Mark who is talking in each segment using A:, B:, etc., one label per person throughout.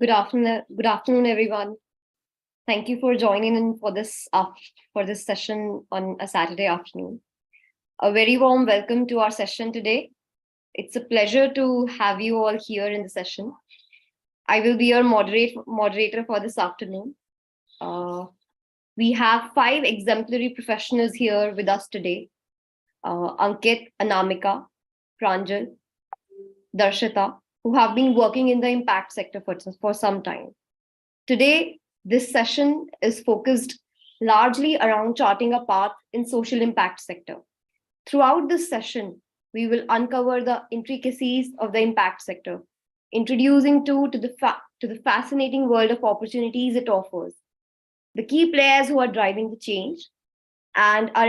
A: Good afternoon, everyone. Thank you for joining in for this session on a Saturday afternoon. A very warm welcome to our session today. It's a pleasure to have you all here in the session. I will be your moderator for this afternoon. Uh, we have five exemplary professionals here with us today: Ankit, Anamika, Pranjal, Darshita, who have been working in the impact sector for some time. Today, this session is focused largely around charting a path in social impact sector. Throughout this session, we will uncover the intricacies of the impact sector, introducing to the fascinating world of opportunities it offers, the key players who are driving the change, and our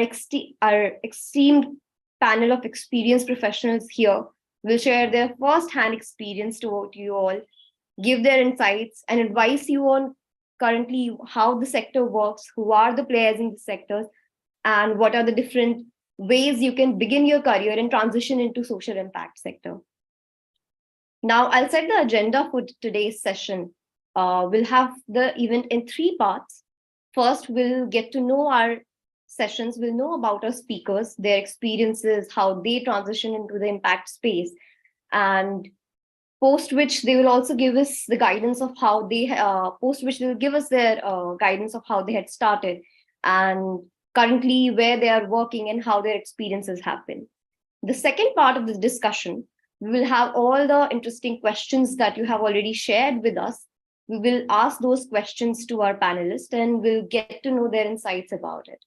A: esteemed panel of experienced professionals here will share their first-hand experience to you all, give their insights, and advise you on currently how the sector works, who are the players in the sectors, and what are the different ways you can begin your career and transition into social impact sector. Now, I'll set the agenda for today's session. We'll have the event in three parts. First, we'll get to know our sessions, we'll know about our speakers, their experiences, how they transition into the impact space, and post which they will also give us the guidance of how they post which they'll give us their guidance of how they had started and currently where they are working and how their experiences have been. The second part of this discussion, we will have all the interesting questions that you have already shared with us. We will ask those questions to our panelists and we'll get to know their insights about it.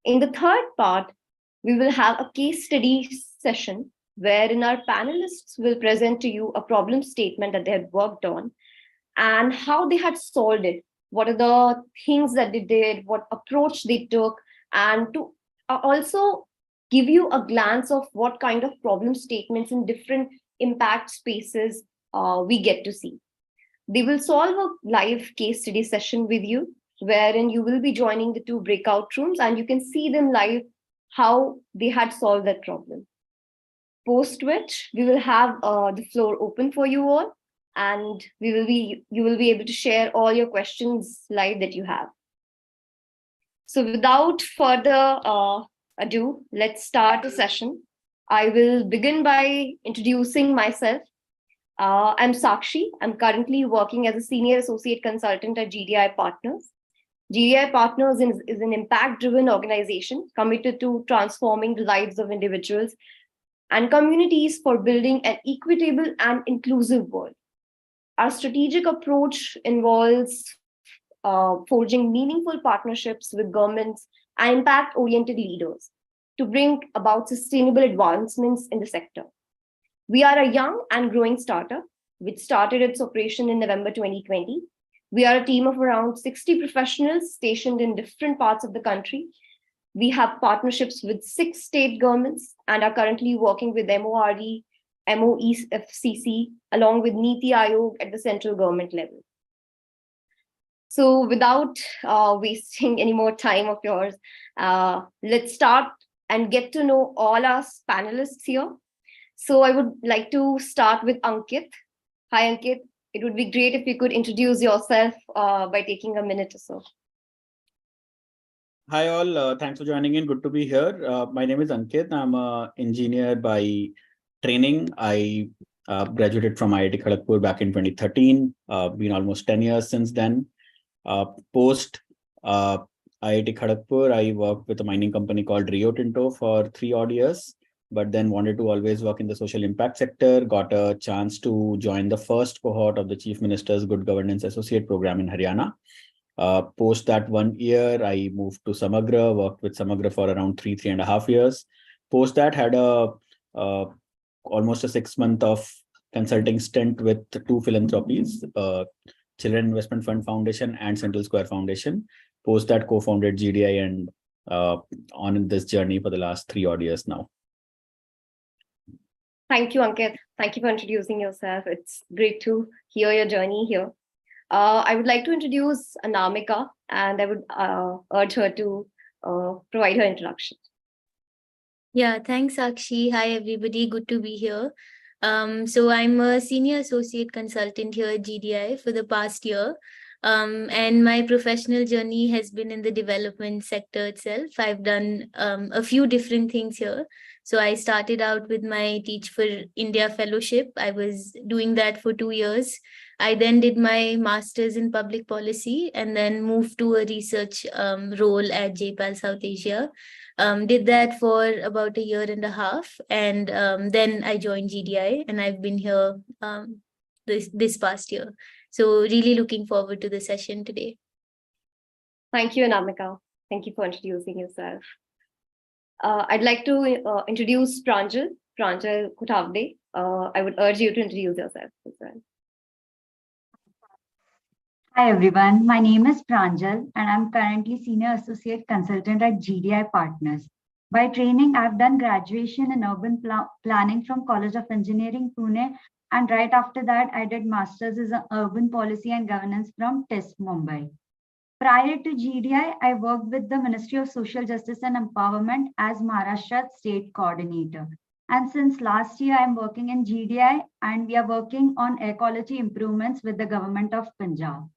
A: In the third part, we will have a case study session wherein our panelists will present to you a problem statement that they had worked on and how they had solved it. What are the things that they did, what approach they took, and to also give you a glance of what kind of problem statements in different impact spaces we get to see. They will solve a live case study session with you, wherein you will be joining the two breakout rooms and you can see them live how they had solved that problem. Post which we will have the floor open for you all, and you will be able to share all your questions live that you have. So without further ado, let's start the session. I will begin by introducing myself. I'm Sakshi. I'm currently working as a senior associate consultant at GDI Partners. GDI Partners is an impact-driven organization committed to transforming the lives of individuals and communities for building an equitable and inclusive world. Our strategic approach involves forging meaningful partnerships with governments and impact-oriented leaders to bring about sustainable advancements in the sector. We are a young and growing startup, which started its operation in November 2020. We are a team of around 60 professionals stationed in different parts of the country. We have partnerships with 6 state governments and are currently working with MORD, MOEFCC, along with NITI Aayog at the central government level. So without wasting any more time of yours, let's start and get to know all our panelists here. So I would like to start with Ankit. Hi, Ankit. It would be great if you could introduce yourself by taking a minute or so.
B: Hi all, thanks for joining in. Good to be here. My name is Ankit. I'm an engineer by training. I graduated from IIT Kharagpur back in 2013. Been almost 10 years since then. Post IIT Kharagpur, I worked with a mining company called Rio Tinto for 3 odd years, but then wanted to always work in the social impact sector. Got a chance to join the first cohort of the Chief Minister's Good Governance Associate Program in Haryana. Post that 1 year, I moved to Samagra, worked with Samagra for around 3.5 years. Post that, had almost a 6-month of consulting stint with 2 philanthropies, Children Investment Fund Foundation and Central Square Foundation. Post that, co-founded GDI and on this journey for the last 3 odd years now.
A: Thank you, Ankit. Thank you for introducing yourself. It's great to hear your journey here. I would like to introduce Anamika, and I would urge her to provide her introduction.
C: Yeah, thanks, Sakshi. Hi, everybody. Good to be here. So I'm a senior associate consultant here at GDI for the past year. And my professional journey has been in the development sector itself. I've done a few different things here. So I started out with my Teach for India fellowship. I was doing that for 2 years. I then did my master's in public policy and then moved to a research role at JPAL South Asia. Did that for about a year and a half, and then I joined GDI, and I've been here this past year. So really looking forward to the session today.
A: Thank you, Anamika. Thank you for introducing yourself. I'd like to introduce Pranjal Kothavde. I would urge you to introduce yourself as well.
D: Hi everyone, my name is Pranjal and I'm currently Senior Associate Consultant at GDI Partners. By training, I've done graduation in urban planning from College of Engineering, Pune, and right after that, I did Masters in Urban Policy and Governance from TISP, Mumbai. Prior to GDI, I worked with the Ministry of Social Justice and Empowerment as Maharashtra State Coordinator. And since last year, I'm working in GDI and we are working on air quality improvements with the government of Punjab.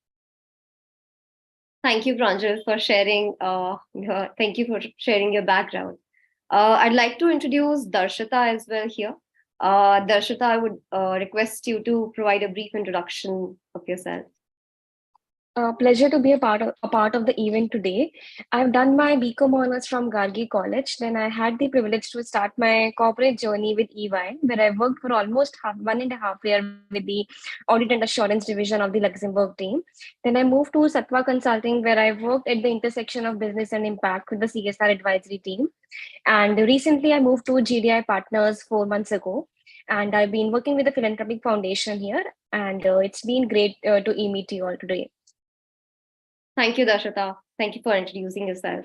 A: Thank you, Pranjal, for sharing. Thank you for sharing your background. I'd like to introduce Darshita as well here. Darshita, I would request you to provide a brief introduction of yourself.
E: Pleasure to be a part of the event today. I've done my BCom honors from Gargi College. Then I had the privilege to start my corporate journey with EY, where I worked for almost 1.5 years with the audit and assurance division of the Luxembourg team. Then I moved to Satwa Consulting, where I worked at the intersection of business and impact with the CSR advisory team. And recently I moved to GDI Partners 4 months ago. And I've been working with the Philanthropic Foundation here. And it's been great to meet you all today.
A: Thank you, Darshita. Thank you for introducing yourself.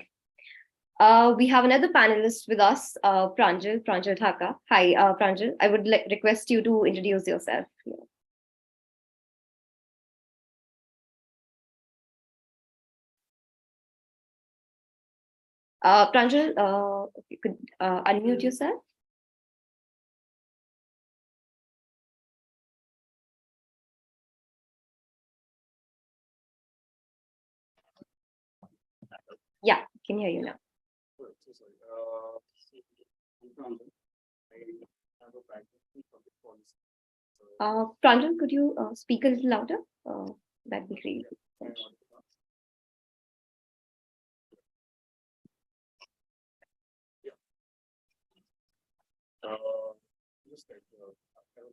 A: We have another panelist with us, Pranjal Thaka. Hi, Pranjal. I would request you to introduce yourself. Pranjal, if you could unmute yourself. Yeah, I can hear you now. Pranjal, could you speak a little louder? That'd be great.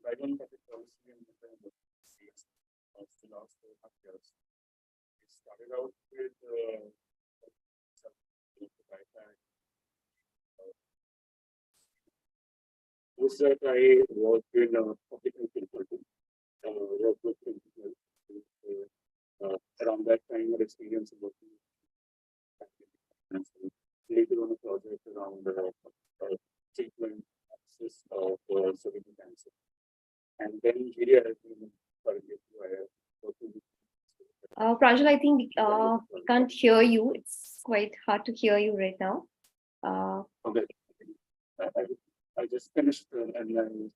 F: I don't have a policy in the last 4.5 years. It started out with was that I worked in public consulting, worked with around that time of experience working later on a project around treatment access of cervical cancer. And then GDI has been
A: Pranjal, I think we can't hear you. It's quite hard to hear you right now.
F: Okay. I just finished and then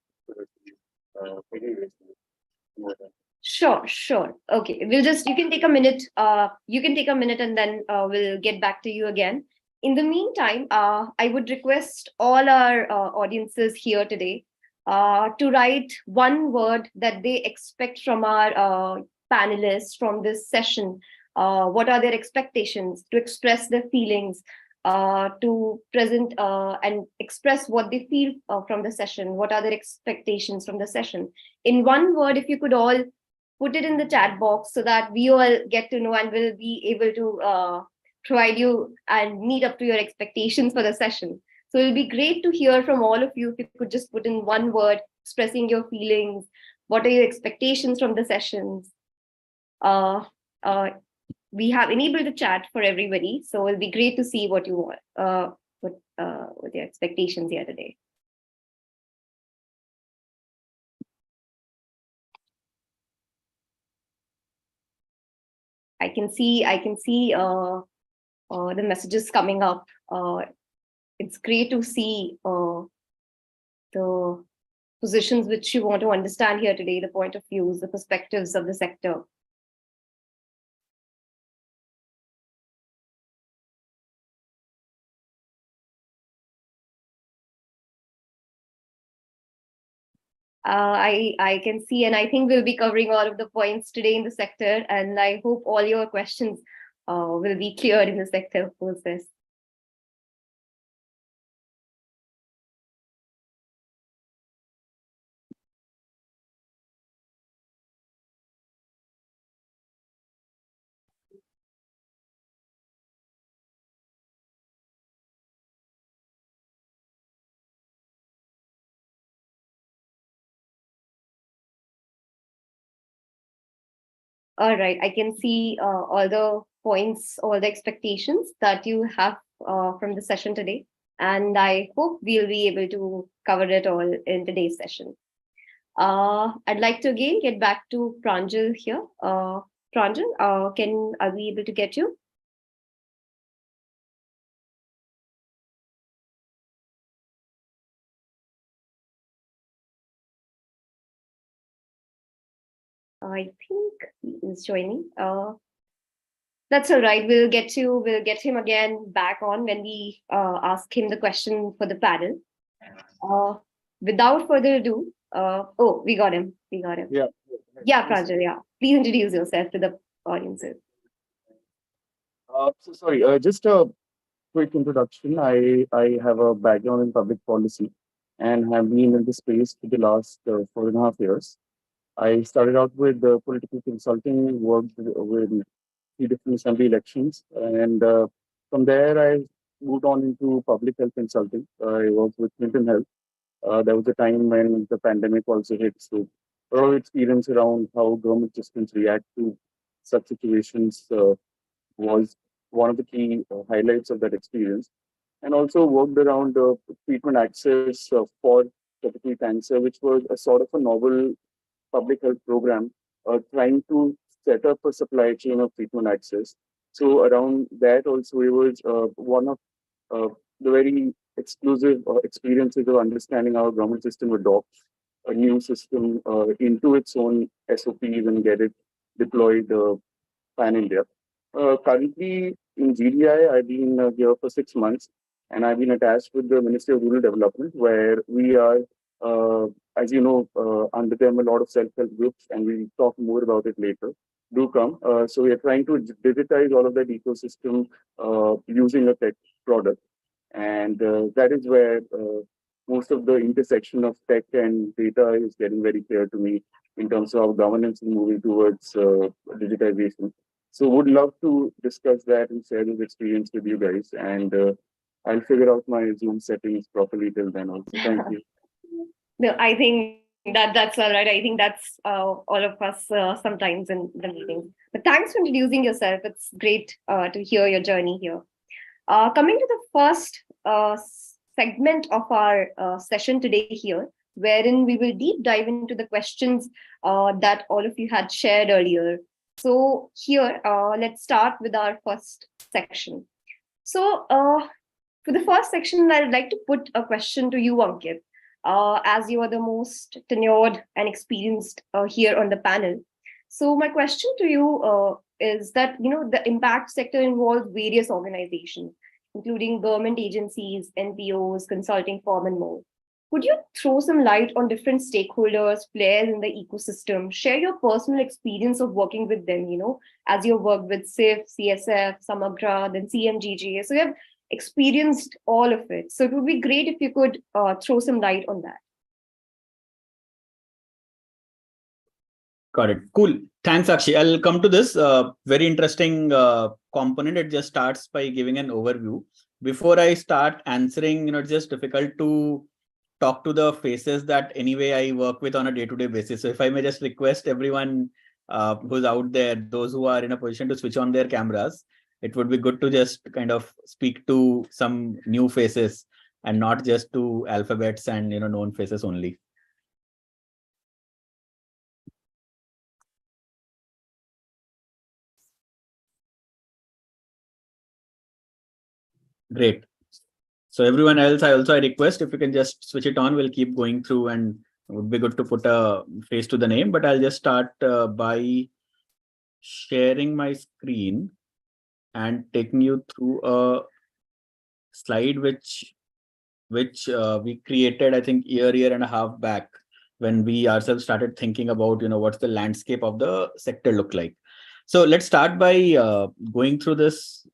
A: Sure. Okay, you can take a minute. You can take a minute and then we'll get back to you again. In the meantime, I would request all our audiences here today to write one word that they expect from our panelists from this session. What are their expectations, to express their feelings, to present and express what they feel from the session. What are their expectations from the session? In one word, if you could all put it in the chat box so that we all get to know and will be able to provide you and meet up to your expectations for the session. So it'll be great to hear from all of you if you could just put in one word, expressing your feelings. What are your expectations from the sessions? We have enabled the chat for everybody, so it'll be great to see what you want, what your expectations here today. I can see the messages coming up. It's great to see the positions which you want to understand here today, the point of views, the perspectives of the sector. I can see, and I think we'll be covering all of the points today in the sector, and I hope all your questions will be cleared in the sector process. All right, I can see all the points, all the expectations that you have from the session today. And I hope we'll be able to cover it all in today's session. I'd like to again get back to Pranjal here. Pranjal, are we able to get you? I think he is joining. That's all right. We'll get him again back on when we ask him the question for the panel. Without further ado, oh, we got him.
F: Yeah.
A: Yeah, Pranjal, yeah. Please introduce yourself to the audiences.
F: So sorry, just a quick introduction. I have a background in public policy and have been in the space for the last 4.5 years. I started out with political consulting, worked with 3 different assembly elections, and from there I moved on into public health consulting. I worked with Clinton Health. There was a time when the pandemic also hit, so our experience around how government systems react to such situations was one of the key highlights of that experience. And also worked around treatment access for cervical cancer, which was a sort of a novel public health program trying to set up a supply chain of treatment access. So around that also, it was one of the very exclusive experiences of understanding how a government system adopts a new system into its own SOPs and get it deployed pan-India. Currently in GDI, I've been here for 6 months, and I've been attached with the Ministry of Rural Development, where we are, as you know, under them a lot of self-help groups, and we'll talk more about it later. Do come. So we are trying to digitize all of that ecosystem using a tech product, and that is where most of the intersection of tech and data is getting very clear to me in terms of how governance is moving towards digitization. So would love to discuss that and share this experience with you guys. And I'll figure out my Zoom settings properly till then also. Thank you.
A: No, I think that's all right. I think that's all of us sometimes in the meetings. But thanks for introducing yourself. It's great to hear your journey here. Coming to the first segment of our session today here, wherein we will deep dive into the questions that all of you had shared earlier. So here, let's start with our first section. So for the first section, I'd like to put a question to you, Ankit, as you are the most tenured and experienced here on the panel. So my question to you is that, the impact sector involves various organizations, including government agencies, NPOs, consulting firm, and more. Could you throw some light on different stakeholders, players in the ecosystem? Share your personal experience of working with them, as you worked with SIF, CSF, Samagra, then CMGJ. So you have experienced all of it. So it would be great if you could throw some light on that.
B: Got it. Cool. Thanks, Akshi. I'll come to this very interesting component. It just starts by giving an overview. Before I start answering, it's just difficult to talk to the faces that anyway I work with on a day-to-day basis. So if I may just request everyone who's out there, those who are in a position to switch on their cameras, it would be good to just kind of speak to some new faces and not just to alphabets and known faces only. Great. So everyone else, I request if you can just switch it on, we'll keep going through and would be good to put a face to the name, but I'll just start by sharing my screen and taking you through a slide which we created, I think, year and a half back, when we ourselves started thinking about, what's the landscape of the sector look like. So let's start by going through this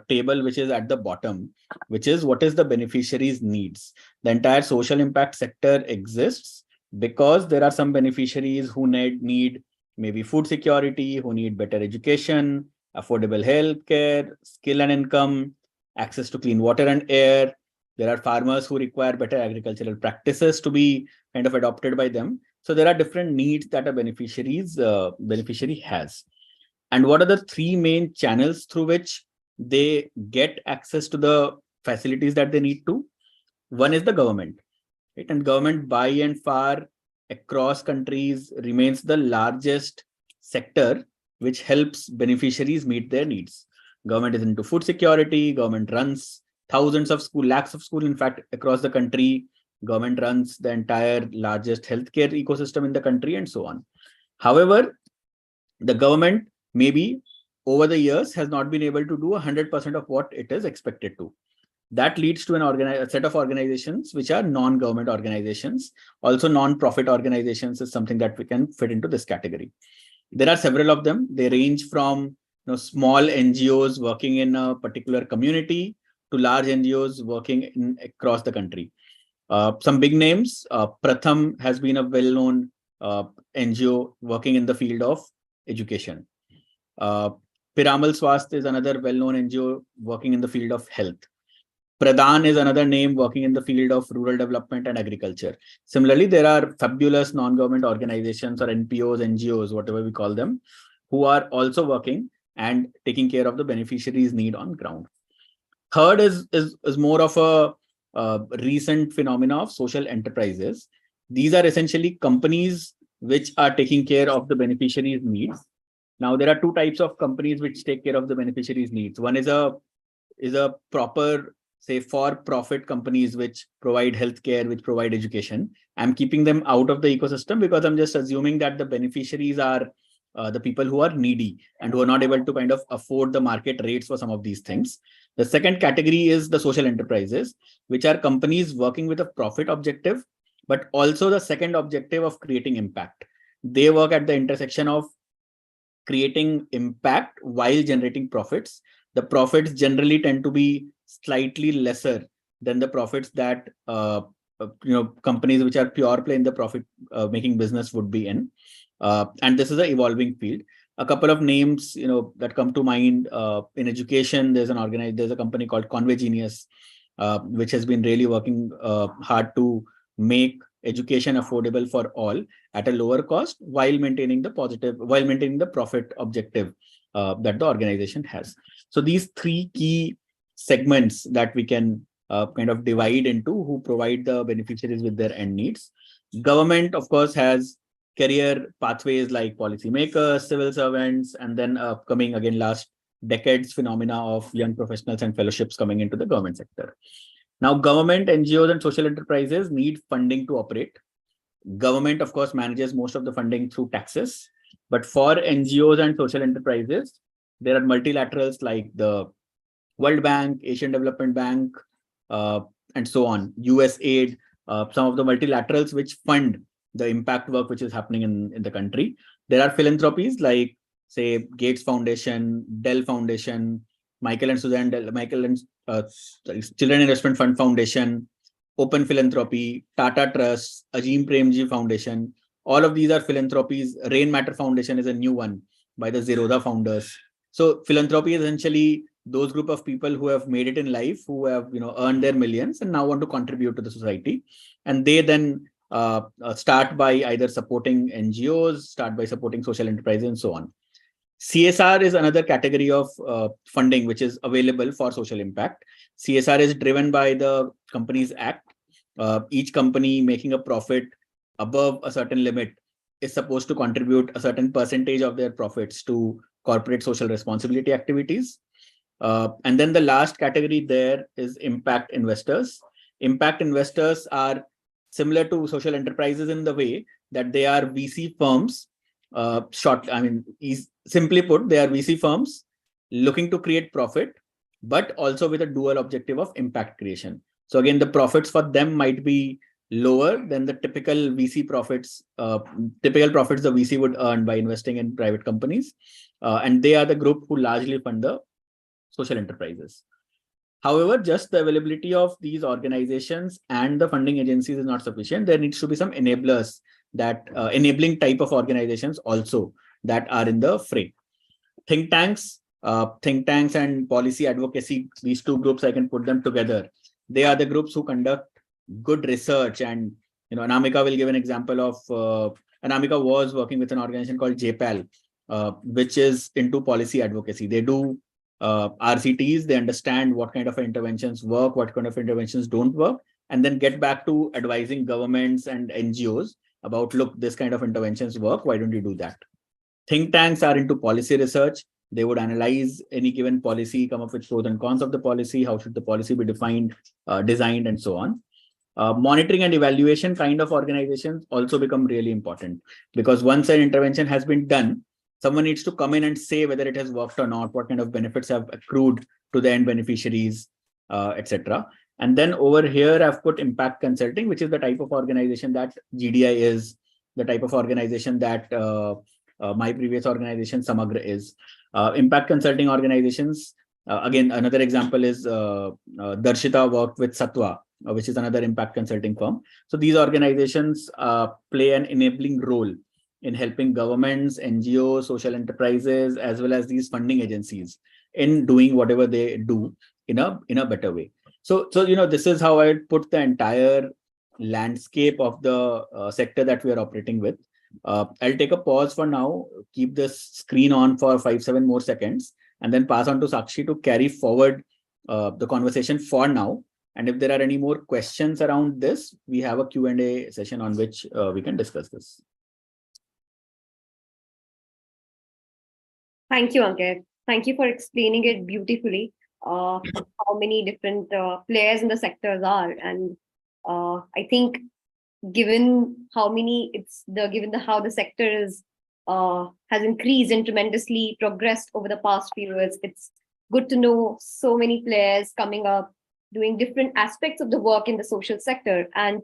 B: table, which is at the bottom, which is what is the beneficiaries' needs. The entire social impact sector exists because there are some beneficiaries who need maybe food security, who need better education, affordable healthcare, skill and income, access to clean water and air. There are farmers who require better agricultural practices to be kind of adopted by them. So there are different needs that a beneficiary has. And what are the three main channels through which they get access to the facilities that they need to? One is the government, right? And government by and far across countries remains the largest sector which helps beneficiaries meet their needs. Government is into food security. Government runs thousands of schools, lakhs of schools, in fact, across the country. Government runs the entire largest healthcare ecosystem in the country, and so on. However, the government maybe over the years has not been able to do 100% of what it is expected to. That leads to a set of organizations which are non-government organizations. Also, non-profit organizations is something that we can fit into this category. There are several of them. They range from small NGOs working in a particular community to large NGOs working across the country. Some big names. Pratham has been a well-known NGO working in the field of education. Piramal Swasth is another well-known NGO working in the field of health. Pradhan is another name working in the field of rural development and agriculture. Similarly, there are fabulous non-government organizations or NPOs, NGOs, whatever we call them, who are also working and taking care of the beneficiaries' need on ground. Third is more of a recent phenomena of social enterprises. These are essentially companies which are taking care of the beneficiaries' needs. Now, there are two types of companies which take care of the beneficiaries' needs. One is a proper, say, for-profit companies which provide healthcare, which provide education. I'm keeping them out of the ecosystem because I'm just assuming that the beneficiaries are the people who are needy and who are not able to kind of afford the market rates for some of these things. The second category is the social enterprises, which are companies working with a profit objective, but also the second objective of creating impact. They work at the intersection of creating impact while generating profits. The profits generally tend to be slightly lesser than the profits that companies which are pure play in the profit making business would be in. And this is an evolving field. A couple of names that come to mind in education. There's a company called Conway Genius, which has been really working hard to make education affordable for all at a lower cost while maintaining the profit objective that the organization has. So these three key segments that we can kind of divide into who provide the beneficiaries with their end needs. Government, of course, has career pathways like policymakers, civil servants, and then coming again last decades phenomena of young professionals and fellowships coming into the government sector. Now, government, NGOs, and social enterprises need funding to operate. Government, of course, manages most of the funding through taxes. But for NGOs and social enterprises, there are multilaterals like the World Bank, Asian Development Bank, and so on, USAID, some of the multilaterals which fund the impact work which is happening in the country. There are philanthropies like, say, Gates Foundation, Dell Foundation, Michael and Children Investment Fund Foundation, Open Philanthropy, Tata Trust, Ajim Premji Foundation. All of these are philanthropies. Rain Matter Foundation is a new one by the Zerodha founders. So philanthropy is essentially those group of people who have made it in life, who have earned their millions and now want to contribute to the society. And they then start by either supporting NGOs, start by supporting social enterprises, and so on. CSR is another category of funding which is available for social impact. CSR is driven by the Companies Act. Each company making a profit above a certain limit is supposed to contribute a certain percentage of their profits to corporate social responsibility activities. And then the last category there is impact investors. Impact investors are similar to social enterprises in the way that they are VC firms. Simply put, they are VC firms looking to create profit, but also with a dual objective of impact creation. So again, the profits for them might be lower than the typical VC profits, typical profits the VC would earn by investing in private companies. And they are the group who largely fund the social enterprises. However, just the availability of these organizations and the funding agencies is not sufficient. There needs to be some enablers, that enabling type of organizations also that are in the fray. Think tanks and policy advocacy, these two groups, I can put them together. They are the groups who conduct good research. And Anamika will give an example of Anamika was working with an organization called JPAL, which is into policy advocacy. They do RCTs, they understand what kind of interventions work, what kind of interventions don't work, and then get back to advising governments and NGOs about, look, this kind of interventions work, why don't you do that? Think tanks are into policy research. They would analyze any given policy, come up with pros and cons of the policy, how should the policy be defined, designed, and so on. Monitoring and evaluation kind of organizations also become really important, because once an intervention has been done, someone needs to come in and say whether it has worked or not, what kind of benefits have accrued to the end beneficiaries, etc. And then over here, I've put impact consulting, which is the type of organization that GDI is, the type of organization that my previous organization, Samagra, is. Impact consulting organizations, again, another example is Darshita worked with Satwa, which is another impact consulting firm. So these organizations play an enabling role in helping governments, NGOs, social enterprises, as well as these funding agencies in doing whatever they do in a better way. So this is how I put the entire landscape of the sector that we are operating with. I'll take a pause for now, keep this screen on for 5-7 more seconds, and then pass on to Sakshi to carry forward the conversation for now. And if there are any more questions around this, we have a Q&A session on which we can discuss this.
A: Thank you, Ankit. Thank you for explaining it beautifully, how many different players in the sectors are. And I think given how the sector is has increased and tremendously progressed over the past few years, it's good to know so many players coming up, doing different aspects of the work in the social sector. And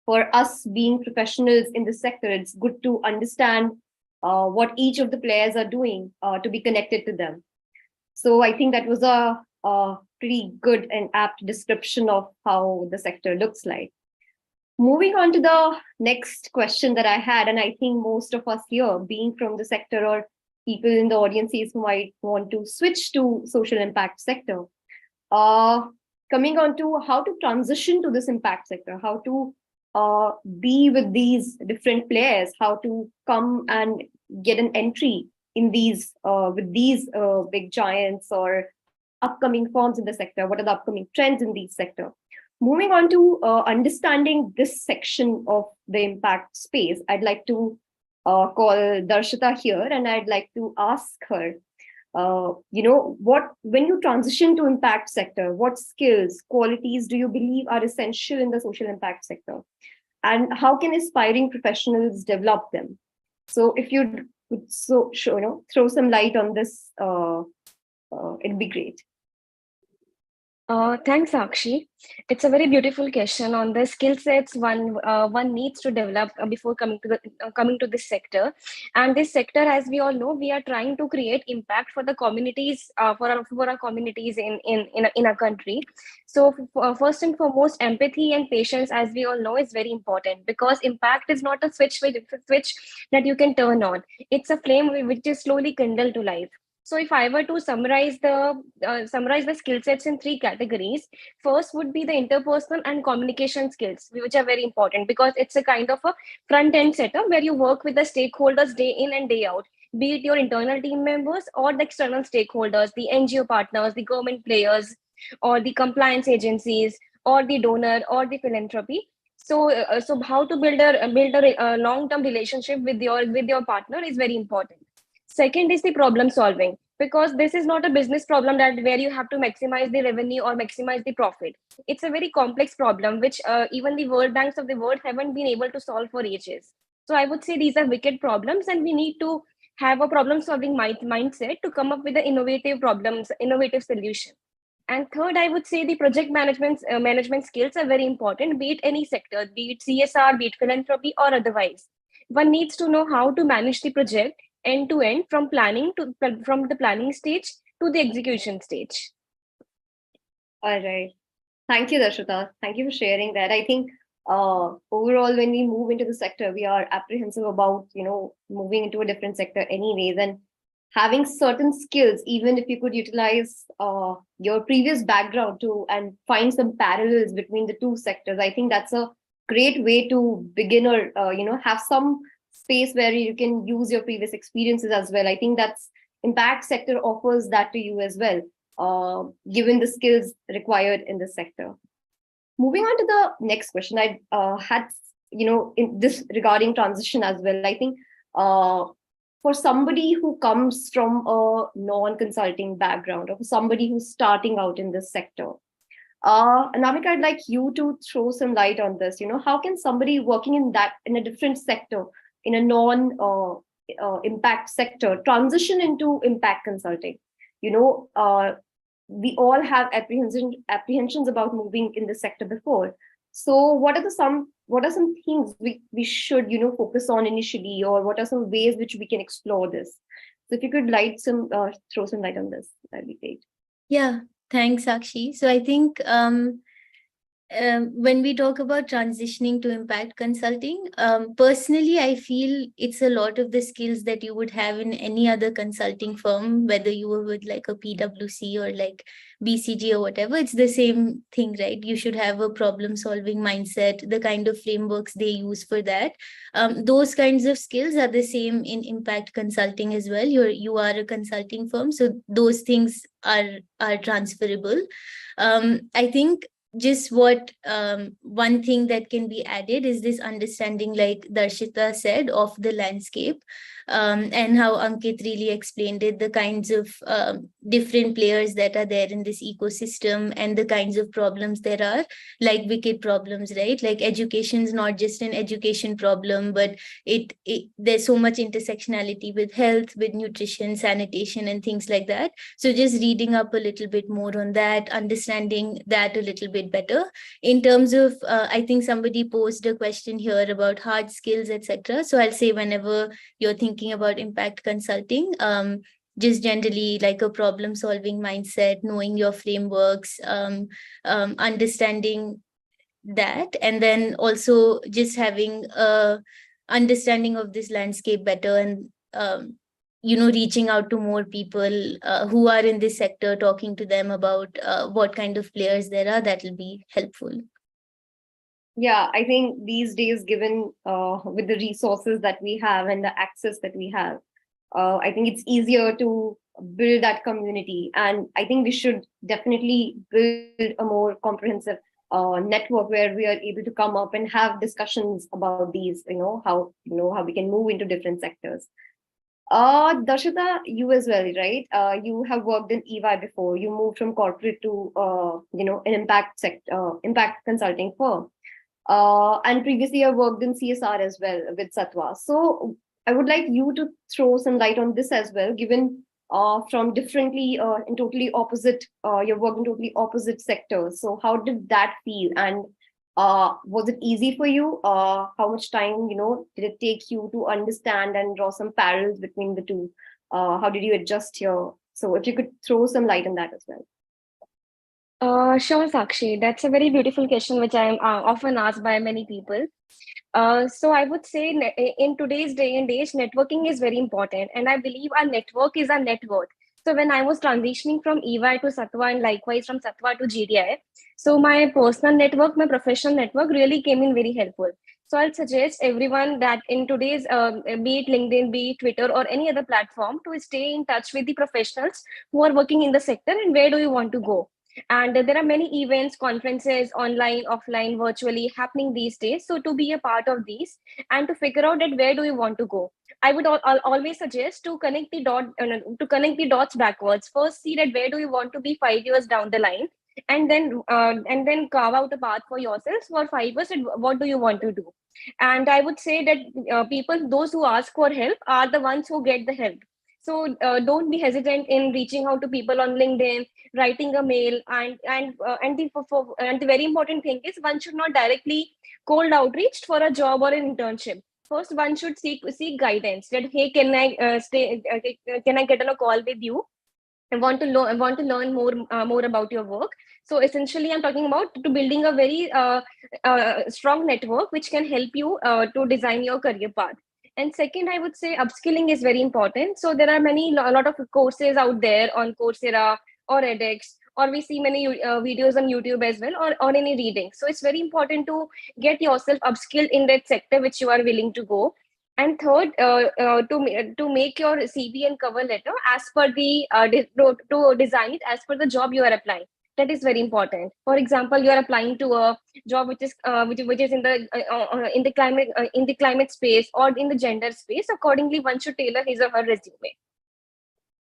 A: for us being professionals in the sector, it's good to understand what each of the players are doing to be connected to them. So I think that was a pretty good and apt description of how the sector looks like. Moving on to the next question that I had, and I think most of us here, being from the sector or people in the audiences who might want to switch to social impact sector, coming on to how to transition to this impact sector, how to be with these different players, how to come and get an entry in these with these big giants or upcoming firms in the sector. What are the upcoming trends in these sector? Moving on to understanding this section of the impact space, I'd like to call Darshita here, and I'd like to ask her, when you transition to impact sector, what skills, qualities do you believe are essential in the social impact sector? And how can aspiring professionals develop them? So if you would throw some light on this, it'd be great.
E: Thanks, Sakshi. It's a very beautiful question on the skill sets one needs to develop before coming to this sector. And this sector, as we all know, we are trying to create impact for the communities, for our communities in a country. So first and foremost, empathy and patience, as we all know, is very important, because impact is not a switch that you can turn on. It's a flame which is slowly kindled to life. So if I were to summarize the skill sets in 3 categories, first would be the interpersonal and communication skills, which are very important, because it's a kind of a front-end setup where you work with the stakeholders day in and day out, be it your internal team members or the external stakeholders, the NGO partners, the government players, or the compliance agencies, or the donor, or the philanthropy. So how to build a long-term relationship with your partner is very important. Second is the problem solving. because this is not a business problem that where you have to maximize the revenue or maximize the profit. It's a very complex problem which even the world banks of the world haven't been able to solve for ages. So I would say these are wicked problems, and we need to have a problem solving mindset to come up with the innovative solution. And third, I would say the project management skills are very important, be it any sector, be it CSR, be it philanthropy, or otherwise. One needs to know how to manage the project end to end, from the planning stage to the execution stage.
A: All right. Thank you, Darshita. Thank you for sharing that. I think overall, when we move into the sector, we are apprehensive about, moving into a different sector anyways, and having certain skills, even if you could utilize your previous background to and find some parallels between the two sectors. I think that's a great way to begin, or have some space where you can use your previous experiences as well. I think that's impact sector offers that to you as well, given the skills required in this sector. Moving on to the next question, I had, in this regarding transition as well. I think for somebody who comes from a non-consulting background, or for somebody who's starting out in this sector, Anamika, I'd like you to throw some light on this. How can somebody working in a different sector, in a non-impact sector, transition into impact consulting? We all have apprehensions about moving in this sector before. So what are some things we should focus on initially, or what are some ways which we can explore this? So if you could throw some light on this, that'd be great.
C: Yeah, thanks, Sakshi. So I think when we talk about transitioning to impact consulting, personally, I feel it's a lot of the skills that you would have in any other consulting firm, whether you were with like a PwC or like BCG or whatever. It's the same thing, right? You should have a problem solving mindset, the kind of frameworks they use for that. Those kinds of skills are the same in impact consulting as well. You are a consulting firm, so those things are transferable. I think just what one thing that can be added is this understanding, like Darshita said, of the landscape, and how Ankit really explained it, the kinds of different players that are there in this ecosystem and the kinds of problems there are, like wicked problems, right? Like education is not just an education problem, but there's so much intersectionality with health, with nutrition, sanitation, and things like that. So just reading up a little bit more on that, understanding that a little bit better. In terms of, I think somebody posed a question here about hard skills, etc. So I'll say, whenever you're thinking about impact consulting, just generally like a problem solving mindset, knowing your frameworks, understanding that, and then also just having a understanding of this landscape better, and reaching out to more people who are in this sector, talking to them about what kind of players there are, that will be helpful.
A: Yeah, I think these days, given with the resources that we have and the access that we have, I think it's easier to build that community. And I think we should definitely build a more comprehensive network where we are able to come up and have discussions about these, how we can move into different sectors. Darshita, you as well, right? You have worked in EY before. You moved from corporate to an impact consulting firm. And previously I worked in CSR as well with Satwa. So I would like you to throw some light on this as well, given from differently in totally opposite, you're working totally opposite sectors. So how did that feel? And was it easy for you? How much time, did it take you to understand and draw some parallels between the two? How did you adjust here? So if you could throw some light on that as well.
E: Sure, Sakshi. That's a very beautiful question, which I am often asked by many people. So I would say in today's day and age, networking is very important. And I believe our network is our net worth. So when I was transitioning from EY to Satwa, and likewise from Satwa to GDI, so my personal network, my professional network really came in very helpful. So I'll suggest everyone that in today's, be it LinkedIn, be it Twitter, or any other platform, to stay in touch with the professionals who are working in the sector and where do you want to go. And there are many events, conferences, online, offline, virtually happening these days. So to be a part of these and to figure out that where do you want to go. I would always suggest to connect the dots backwards. First, see that where do you want to be 5 years down the line, and then carve out a path for yourselves for 5 years. And what do you want to do? And I would say that those who ask for help, are the ones who get the help. So don't be hesitant in reaching out to people on LinkedIn, writing a mail, and the very important thing is one should not directly cold outreach for a job or an internship. First, one should seek guidance. That, hey, can I get on a call with you? I want to learn more about your work. So essentially, I'm talking about to building a very strong network which can help you to design your career path. And second, I would say upskilling is very important. So there are a lot of courses out there on Coursera or edX, or we see many videos on YouTube as well, or any reading. So it's very important to get yourself upskilled in that sector which you are willing to go. And third, to make your CV and cover letter as per the to design it as per the job you are applying. That is very important. For example, you are applying to a job which is in the climate space or in the gender space. Accordingly, one should tailor his or her resume.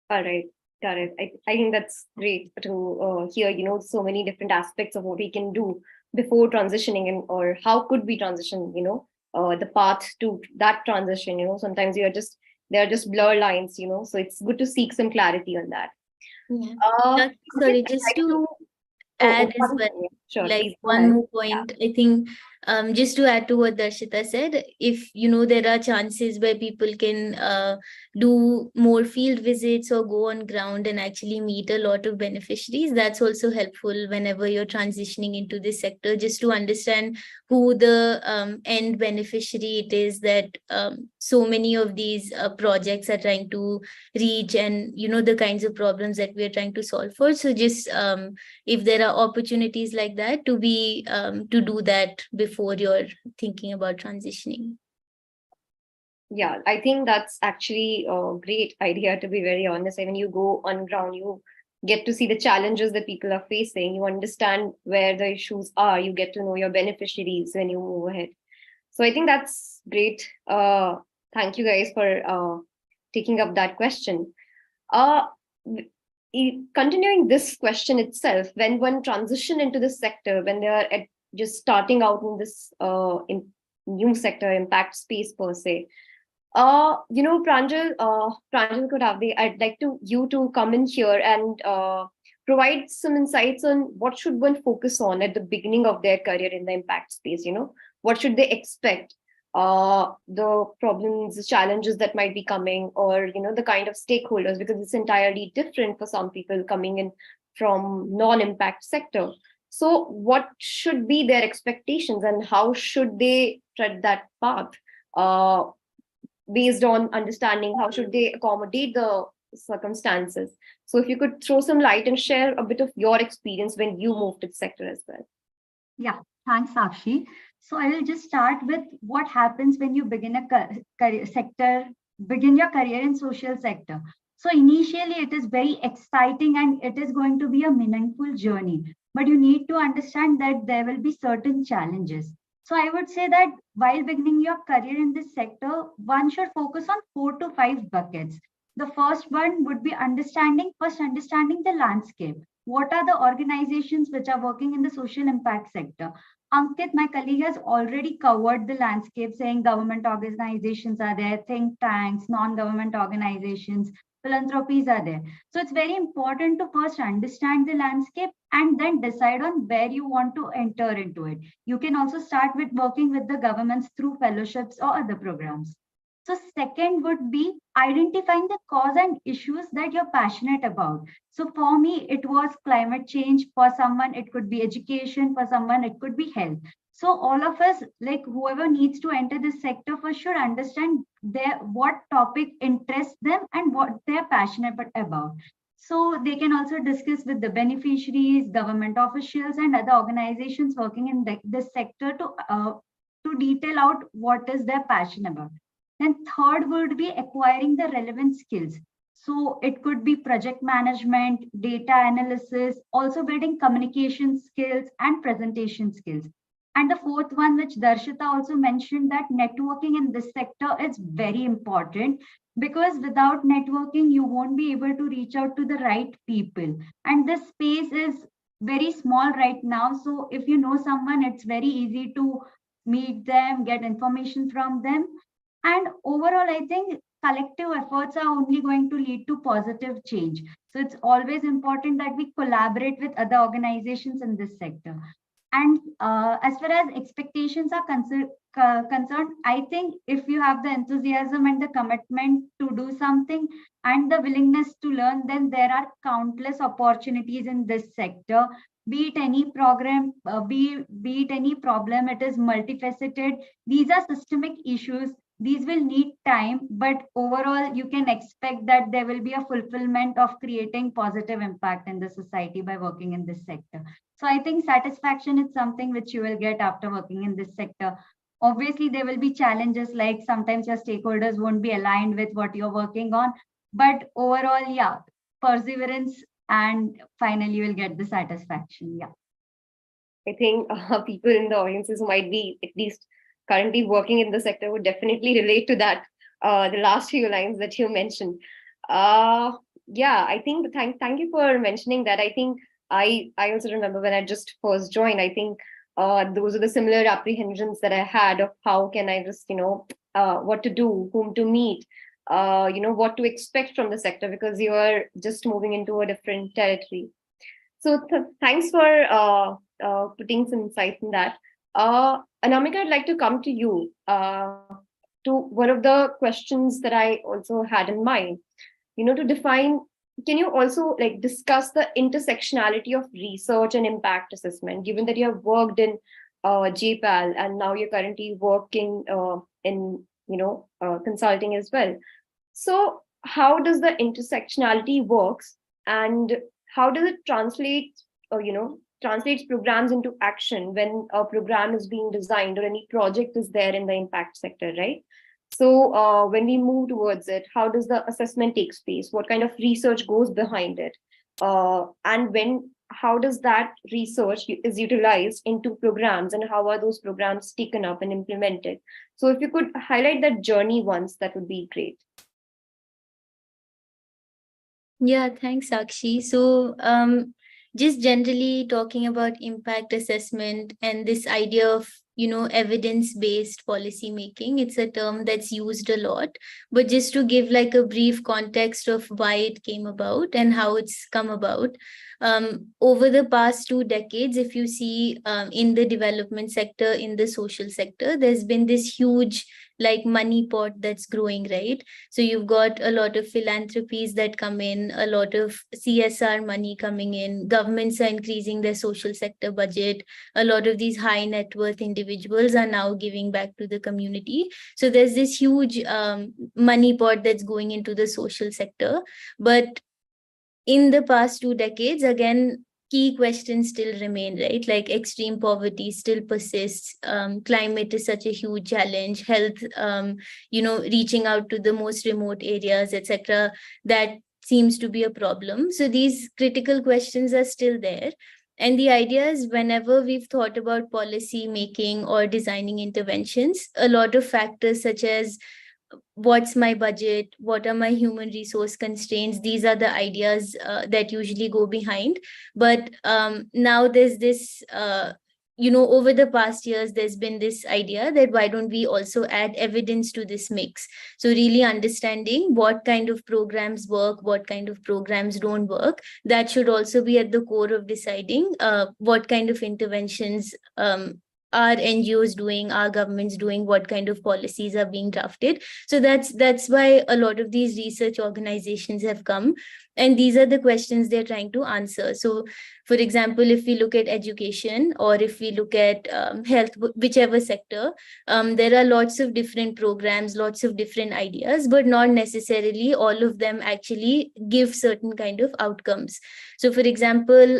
A: All right. Got it. I think that's great to hear, so many different aspects of what we can do before transitioning, or how could we transition, the path to that transition. Sometimes there are just blur lines, so it's good to seek some clarity on that.
C: Yeah. Sorry, just to add as well,
A: sure,
C: like one more point. I think just to add to what Darshita said, if there are chances where people can do more field visits or go on ground and actually meet a lot of beneficiaries, that's also helpful whenever you're transitioning into this sector, just to understand who the end beneficiary it is that so many of these projects are trying to reach, and the kinds of problems that we are trying to solve for. So just if there are opportunities like that, to be to do that before you're thinking about transitioning.
A: Yeah, I think that's actually a great idea, to be very honest. When you go on ground, you get to see the challenges that people are facing. You understand where the issues are. You get to know your beneficiaries when you move ahead. So I think that's great. Thank you guys for taking up that question. Continuing this question itself, when one transition into this sector, when they are just starting out in this new sector, impact space per se, Pranjal Kodavde, I'd like you to come in here and provide some insights on what should one focus on at the beginning of their career in the impact space. What should they expect? The problems, the challenges that might be coming, or the kind of stakeholders, because it's entirely different for some people coming in from non-impact sector. So what should be their expectations, and how should they tread that path based on understanding how should they accommodate the circumstances? So if you could throw some light and share a bit of your experience when you moved to the sector as well.
D: Yeah, thanks, Sakshi. So I will just start with what happens when you begin your career in social sector. So initially it is very exciting and it is going to be a meaningful journey, but you need to understand that there will be certain challenges. So I would say that while beginning your career in this sector, one should focus on 4 to 5 buckets. The first one would be understanding the landscape. What are the organizations which are working in the social impact sector? Ankit, my colleague, has already covered the landscape, saying government organizations are there, think tanks, non-government organizations, philanthropies are there. So it's very important to first understand the landscape and then decide on where you want to enter into it. You can also start with working with the governments through fellowships or other programs. So second would be identifying the cause and issues that you're passionate about. So for me, it was climate change. For someone, it could be education. For someone, it could be health. So all of us, like whoever needs to enter this sector, first should understand what topic interests them and what they're passionate about. So they can also discuss with the beneficiaries, government officials, and other organizations working in this sector to detail out what is their passion about. Then third would be acquiring the relevant skills. So it could be project management, data analysis, also building communication skills and presentation skills. And the fourth one, which Darshita also mentioned, that networking in this sector is very important, because without networking, you won't be able to reach out to the right people. And this space is very small right now. So if you know someone, it's very easy to meet them, get information from them. And overall, I think collective efforts are only going to lead to positive change. So it's always important that we collaborate with other organizations in this sector. And as far as expectations are concerned, I think if you have the enthusiasm and the commitment to do something and the willingness to learn, then there are countless opportunities in this sector. Be it any program, be it any problem, it is multifaceted. These are systemic issues. These will need time, but overall, you can expect that there will be a fulfillment of creating positive impact in the society by working in this sector. So I think satisfaction is something which you will get after working in this sector. Obviously, there will be challenges, like sometimes your stakeholders won't be aligned with what you're working on. But overall, yeah, perseverance, and finally you will get the satisfaction. Yeah.
A: I think people in the audiences who might be at least currently working in the sector would definitely relate to that, the last few lines that you mentioned. Yeah, I think thank you for mentioning that. I think I also remember when I just first joined, I think those are the similar apprehensions that I had of how can I just, what to do, whom to meet, what to expect from the sector, because you are just moving into a different territory. So thanks for putting some insight in that. Anamika, I'd like to come to you, to one of the questions that I also had in mind, to define, can you also discuss the intersectionality of research and impact assessment, given that you have worked in JPAL and now you're currently working in, consulting as well. So how does the intersectionality works, and how does it translate, translates programs into action when a program is being designed or any project is there in the impact sector, right? So when we move towards it, how does the assessment take place? What kind of research goes behind it? And how does that research is utilized into programs, and how are those programs taken up and implemented? So if you could highlight that journey once, that would be great.
C: Yeah, thanks, Sakshi. So just generally talking about impact assessment and this idea of, evidence-based policy making, it's a term that's used a lot. But just to give like a brief context of why it came about and how it's come about, over the past 2 decades, if you see in the development sector, in the social sector, there's been this huge money pot that's growing, right? So you've got a lot of philanthropies that come in, a lot of CSR money coming in, governments are increasing their social sector budget, a lot of these high net worth individuals are now giving back to the community. So there's this huge money pot that's going into the social sector. But in the past 2 decades, again, key questions still remain, right? Like extreme poverty still persists. Climate is such a huge challenge. Health, reaching out to the most remote areas, etc. That seems to be a problem. So these critical questions are still there. And the idea is, whenever we've thought about policy making or designing interventions, a lot of factors such as what's my budget, what are my human resource constraints, these are the ideas that usually go behind. But now there's this, over the past years, there's been this idea that why don't we also add evidence to this mix? So really understanding what kind of programs work, what kind of programs don't work, that should also be at the core of deciding what kind of interventions are NGOs doing, are governments doing, what kind of policies are being drafted. So that's why a lot of these research organizations have come, and these are the questions they're trying to answer. So for example, if we look at education, or if we look at health, whichever sector, there are lots of different programs, lots of different ideas, but not necessarily all of them actually give certain kind of outcomes. So for example,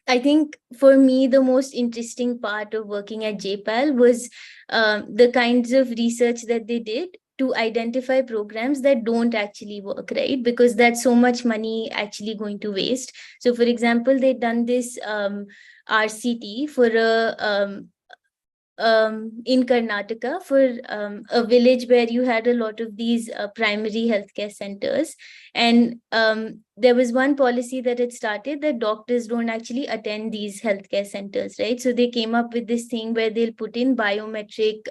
C: I think for me, the most interesting part of working at JPAL was the kinds of research that they did to identify programs that don't actually work, right? Because that's so much money actually going to waste. So for example, they've done this RCT for in Karnataka for a village where you had a lot of these primary healthcare centers. And there was one policy that had started that doctors don't actually attend these healthcare centers, right? So they came up with this thing where they'll put in biometric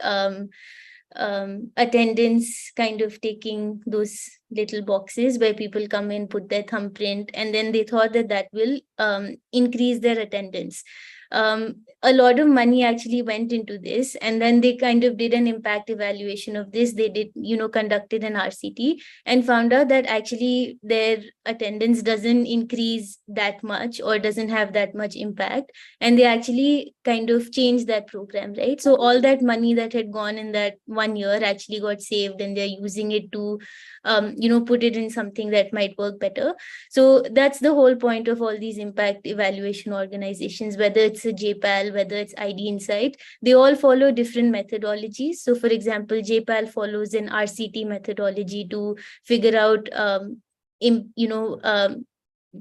C: attendance, kind of taking those little boxes where people come in, put their thumbprint, and then they thought that that will increase their attendance. A lot of money actually went into this, and then they kind of did an impact evaluation of this. They did, conducted an RCT and found out that actually their attendance doesn't increase that much or doesn't have that much impact. And they actually kind of changed that program, right? So all that money that had gone in that 1 year actually got saved, and they're using it to, put it in something that might work better. So that's the whole point of all these impact evaluation organizations, whether it's a JPAL, whether it's ID Insight, they all follow different methodologies. So for example, JPAL follows an RCT methodology to figure out,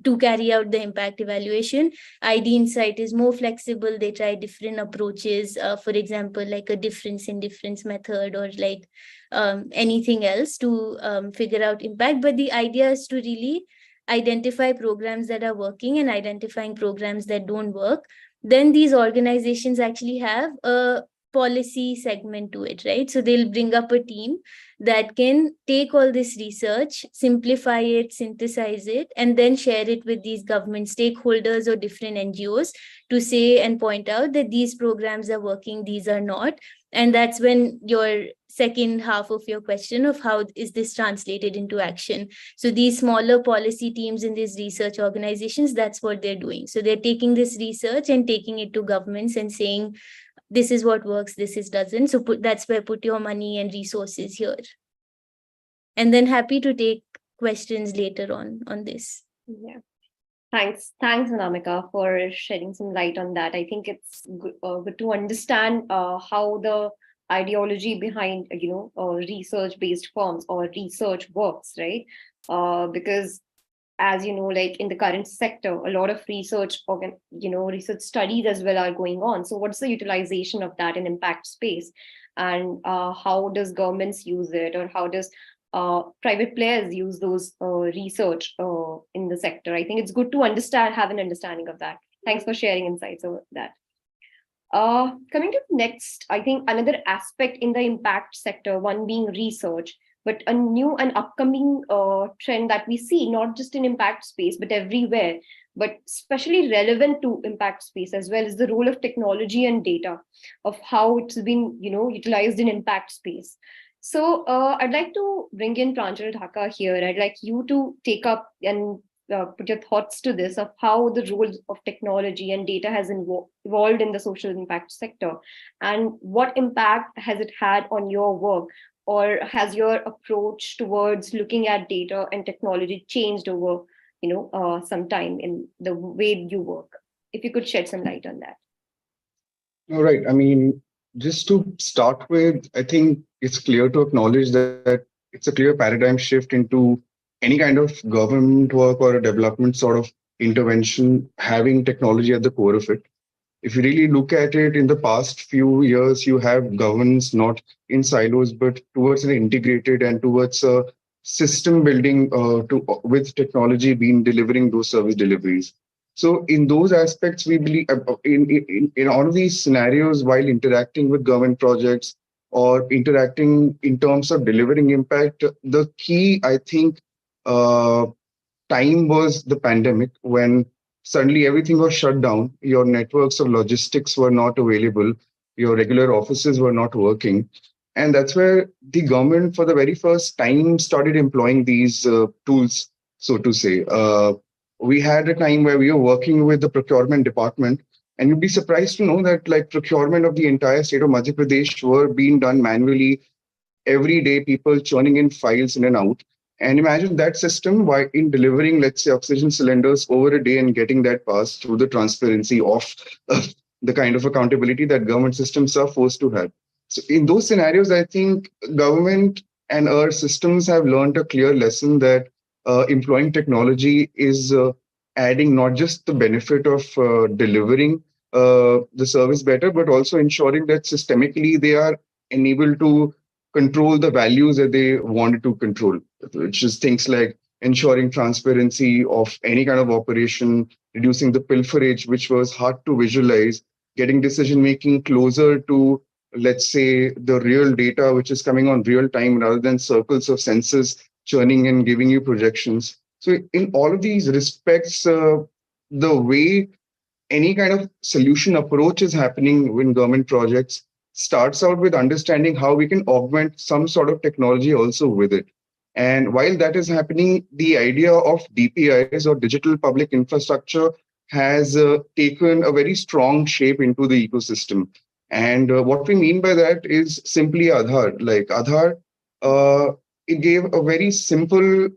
C: to carry out the impact evaluation. ID Insight is more flexible. They try different approaches, for example, like a difference in difference method, or like anything else to figure out impact. But the idea is to really identify programs that are working and identifying programs that don't work. Then these organizations actually have a policy segment to it, right? So they'll bring up a team that can take all this research, simplify it, synthesize it, and then share it with these government stakeholders or different NGOs to say and point out that these programs are working, these are not. And that's when your second half of your question of how is this translated into action. So these smaller policy teams in these research organizations, that's what they're doing. So they're taking this research and taking it to governments and saying, this is what works, this is doesn't. So that's where put your money and resources here. And then happy to take questions later on this.
A: Yeah. Thanks, Anamika, for shedding some light on that. I think it's good to understand how the ideology behind, research-based firms or research works, right? Because as you know, like in the current sector, a lot of research studies as well are going on. So what's the utilization of that in impact space? And how does governments use it, or how does private players use those research in the sector? I think it's good to have an understanding of that. Thanks for sharing insights over that. Coming to next, I think another aspect in the impact sector, one being research, but a new and upcoming trend that we see, not just in impact space, but everywhere, but especially relevant to impact space as well, is the role of technology and data, of how it's been, utilized in impact space. So I'd like to bring in Pranjal Dhaka here. I'd like you to take up and put your thoughts to this, of how the role of technology and data has evolved in the social impact sector, and what impact has it had on your work, or has your approach towards looking at data and technology changed over, some time in the way you work? If you could shed some light on that.
G: All right. I mean, just to start with, I think it's clear to acknowledge that it's a clear paradigm shift into any kind of government work or a development sort of intervention having technology at the core of it. If you really look at it, in the past few years, you have governments not in silos, but towards an integrated and towards a system building with technology being delivering those service deliveries. So in those aspects, we believe in all of these scenarios, while interacting with government projects or interacting in terms of delivering impact, the key, I think, time was the pandemic, when suddenly everything was shut down. Your networks of logistics were not available. Your regular offices were not working. And that's where the government, for the very first time, started employing these tools, so to say. We had a time where we were working with the procurement department, and you'd be surprised to know that like procurement of the entire state of Madhya Pradesh were being done manually. Every day, people churning in files in and out. And imagine that system in delivering, let's say, oxygen cylinders over a day and getting that passed through the transparency of the kind of accountability that government systems are forced to have. So in those scenarios, I think government and our systems have learned a clear lesson that employing technology is adding not just the benefit of delivering the service better, but also ensuring that systemically they are enabled to control the values that they wanted to control, which is things like ensuring transparency of any kind of operation, reducing the pilferage, which was hard to visualize, getting decision making closer to, let's say, the real data, which is coming on real time rather than circles of sensors churning and giving you projections. So, in all of these respects, the way any kind of solution approach is happening when government projects starts out with understanding how we can augment some sort of technology also with it. And while that is happening, the idea of DPIs or digital public infrastructure has taken a very strong shape into the ecosystem. And what we mean by that is simply Aadhaar. Like Aadhaar, it gave a very simple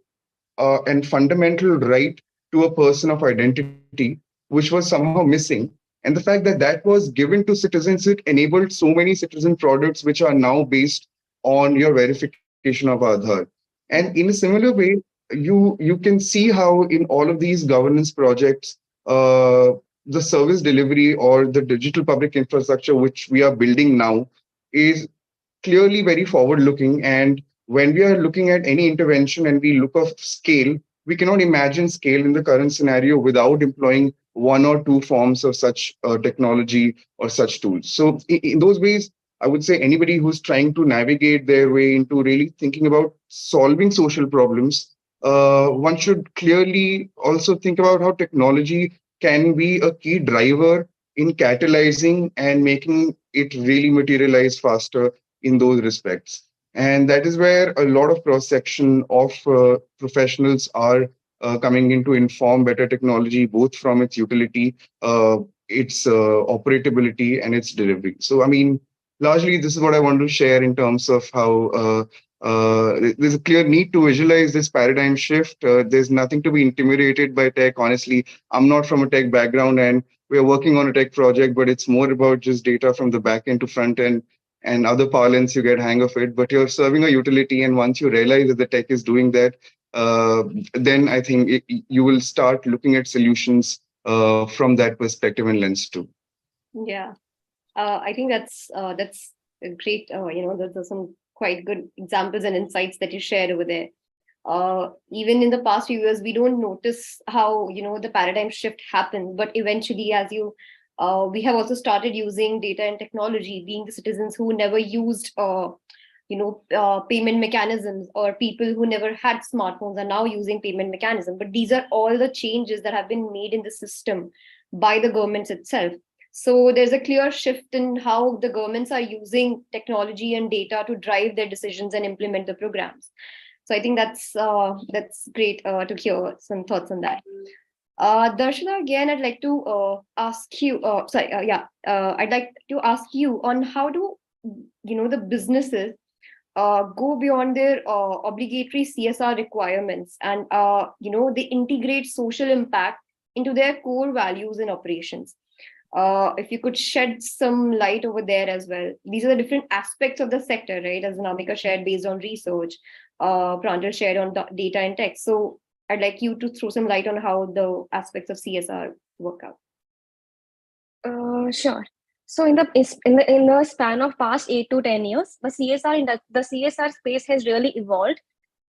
G: and fundamental right to a person of identity, which was somehow missing. And the fact that that was given to citizens, it enabled so many citizen products which are now based on your verification of Aadhaar. And in a similar way, you can see how in all of these governance projects, the service delivery or the digital public infrastructure which we are building now is clearly very forward looking. And when we are looking at any intervention and we look of scale, we cannot imagine scale in the current scenario without employing one or two forms of such technology or such tools. So in those ways, I would say anybody who's trying to navigate their way into really thinking about solving social problems, one should clearly also think about how technology can be a key driver in catalyzing and making it really materialize faster in those respects. And that is where a lot of cross section of professionals are coming in to inform better technology, both from its utility, its operability, and its delivery. So, I mean, largely, this is what I want to share in terms of how there's a clear need to visualize this paradigm shift. There's nothing to be intimidated by tech. Honestly, I'm not from a tech background, and we're working on a tech project, but it's more about just data from the back end to front end and other parlance, you get hang of it. But you're serving a utility, and once you realize that the tech is doing that, then I think you will start looking at solutions from that perspective and lens too.
A: Yeah, I think that's a great. There's some quite good examples and insights that you shared over there. Even in the past few years, we don't notice how the paradigm shift happens, but eventually, as you we have also started using data and technology, being the citizens who never used payment mechanisms, or people who never had smartphones are now using payment mechanism. But these are all the changes that have been made in the system by the governments itself. So there's a clear shift in how the governments are using technology and data to drive their decisions and implement the programs. So I think that's great to hear some thoughts on that. Darshana, again, I'd like to ask you. I'd like to ask you on how do the businesses go beyond their obligatory CSR requirements, and they integrate social impact into their core values and operations. If you could shed some light over there as well. These are the different aspects of the sector, right? As Anamika shared, based on research, Pranjal shared on data and tech. So I'd like you to throw some light on how the aspects of CSR work out.
E: Sure. So in the span of past 8 to 10 years, the CSR space has really evolved.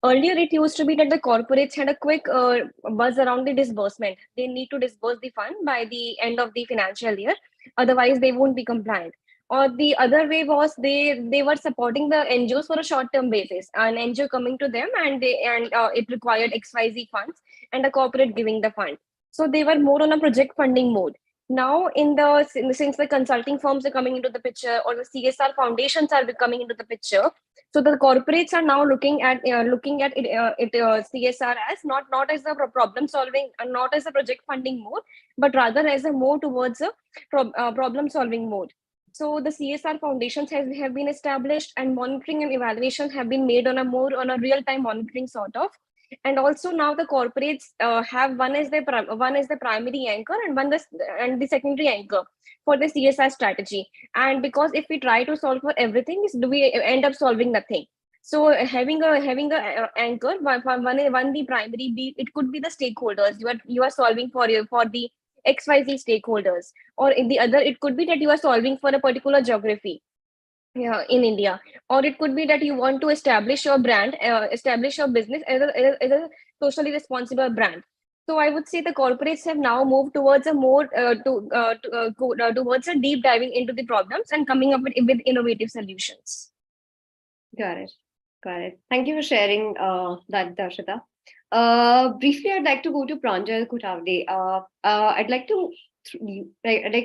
E: Earlier, it used to be that the corporates had a quick buzz around the disbursement. They need to disburse the fund by the end of the financial year, otherwise they won't be compliant. Or the other way was they were supporting the NGOs for a short-term basis. An NGO coming to them and it required XYZ funds, and the corporate giving the fund. So they were more on a project funding mode. Now, since the consulting firms are coming into the picture, or the CSR foundations are coming into the picture, so the corporates are now looking at CSR as not as a problem solving, not as a project funding mode, but rather as a move towards a problem solving mode. So the CSR foundations have been established, and monitoring and evaluation have been made on a real time monitoring sort of. And also now the corporates have one as the primary anchor and the secondary anchor for the CSR strategy. And because if we try to solve for everything, we end up solving nothing. So having a anchor, one the primary be it could be the stakeholders you are solving for the XYZ stakeholders, or in the other it could be that you are solving for a particular geography, yeah, in India, or it could be that you want to establish your brand, establish your business as a socially responsible brand. So I would say the corporates have now moved towards a more towards a deep diving into the problems and coming up with innovative solutions.
A: Got it. Got it. Thank you for sharing that, Darshita. Briefly, I'd like to go to Pranjal Kutavde. I'd like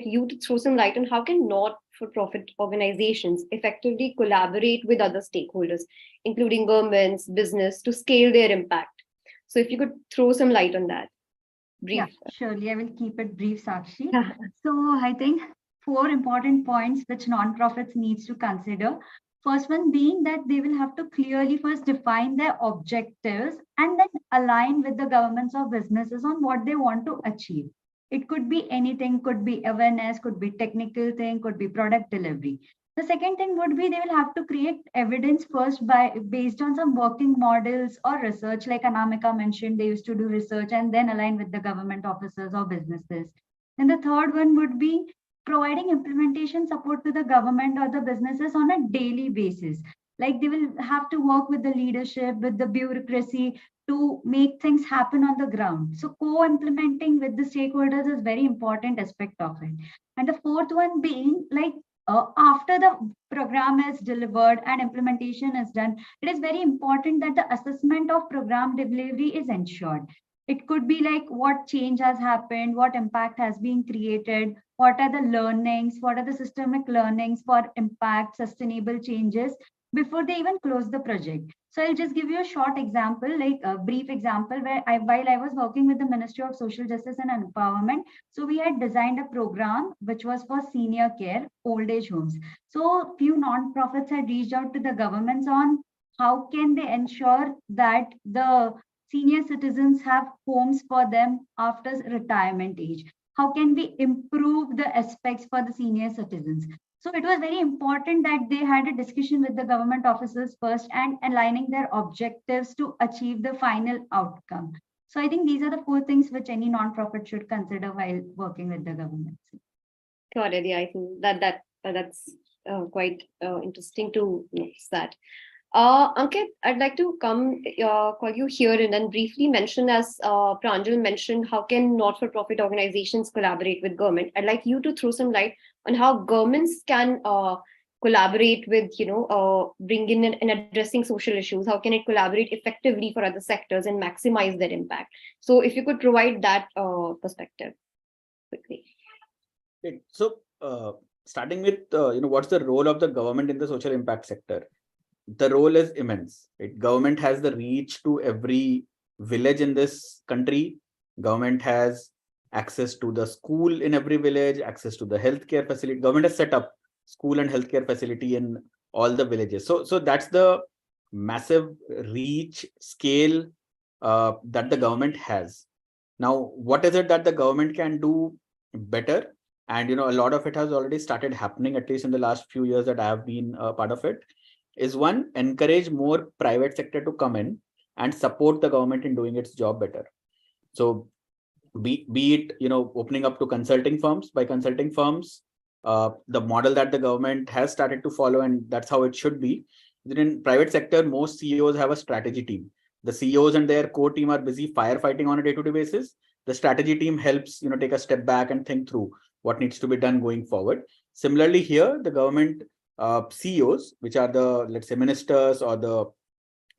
A: you to throw some light on how can not-for-profit organizations effectively collaborate with other stakeholders, including governments, business, to scale their impact. So if you could throw some light on that. Brief.
D: Yeah, surely I will keep it brief, Sakshi. So I think 4 important points which non-profits needs to consider. First one being that they will have to clearly first define their objectives and then align with the governments or businesses on what they want to achieve. It could be anything, could be awareness, could be technical thing, could be product delivery. The second thing would be they will have to create evidence first based on some working models or research, like Anamika mentioned, they used to do research and then align with the government officers or businesses. And the third one would be providing implementation support to the government or the businesses on a daily basis. Like they will have to work with the leadership, with the bureaucracy to make things happen on the ground. So co-implementing with the stakeholders is very important aspect of it. And the fourth one being like after the program is delivered and implementation is done, it is very important that the assessment of program delivery is ensured. It could be like what change has happened, what impact has been created, what are the learnings, what are the systemic learnings for impact, sustainable changes before they even close the project. So I'll just give you a short example, like a brief example where while I was working with the Ministry of Social Justice and Empowerment, so we had designed a program which was for senior care, old age homes. So few non-profits had reached out to the governments on how can they ensure that the senior citizens have homes for them after retirement age. How can we improve the aspects for the senior citizens? So it was very important that they had a discussion with the government officers first and aligning their objectives to achieve the final outcome. So I think these are the 4 things which any non-profit should consider while working with the government.
A: Got it. Yeah, I think that's quite interesting to notice that. Ankit, I'd like to call you here and then briefly mention, as Pranjal mentioned, how can not-for-profit organizations collaborate with government? I'd like you to throw some light on how governments can collaborate with, bring in and addressing social issues. How can it collaborate effectively for other sectors and maximize their impact? So if you could provide that perspective quickly.
B: Okay. So starting with, what's the role of the government in the social impact sector? The role is immense. Right? Government has the reach to every village in this country. Government has access to the school in every village, access to the healthcare facility. Government has set up school and healthcare facility in all the villages. So that's the massive reach scale that the government has. Now, what is it that the government can do better? And a lot of it has already started happening, at least in the last few years that I have been a part of it. Is one, encourage more private sector to come in and support the government in doing its job better. So be it, opening up to consulting firms. By consulting firms, the model that the government has started to follow, and that's how it should be. In private sector, most CEOs have a strategy team. The CEOs and their core team are busy firefighting on a day-to-day basis. The strategy team helps, take a step back and think through what needs to be done going forward. Similarly, here, the government CEOs, which are the, let's say, ministers or the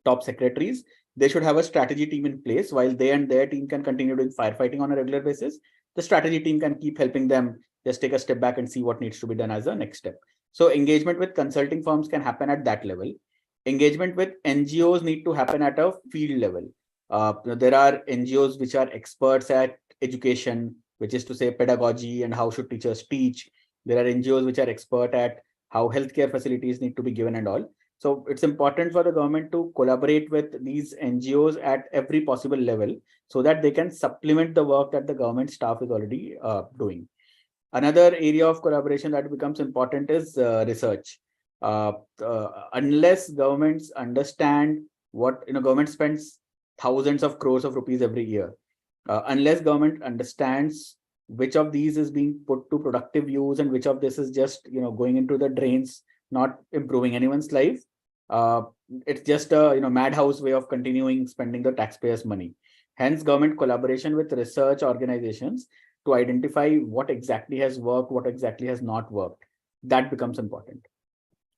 B: top secretaries, they should have a strategy team in place. While they and their team can continue doing firefighting on a regular basis, the strategy team can keep helping them just take a step back and see what needs to be done as a next step. So engagement with consulting firms can happen at that level. Engagement with NGOs need to happen at a field level. There are NGOs which are experts at education, which is to say pedagogy and how should teachers teach. There are NGOs which are expert at how healthcare facilities need to be given and all. So it's important for the government to collaborate with these NGOs at every possible level so that they can supplement the work that the government staff is already doing. Another area of collaboration that becomes important is research. unless governments understand what, government spends thousands of crores of rupees every year. Unless government understands which of these is being put to productive use and which of this is just, going into the drains, not improving anyone's life. It's just a, madhouse way of continuing spending the taxpayers' money. Hence, government collaboration with research organizations to identify what exactly has worked, what exactly has not worked. That becomes important.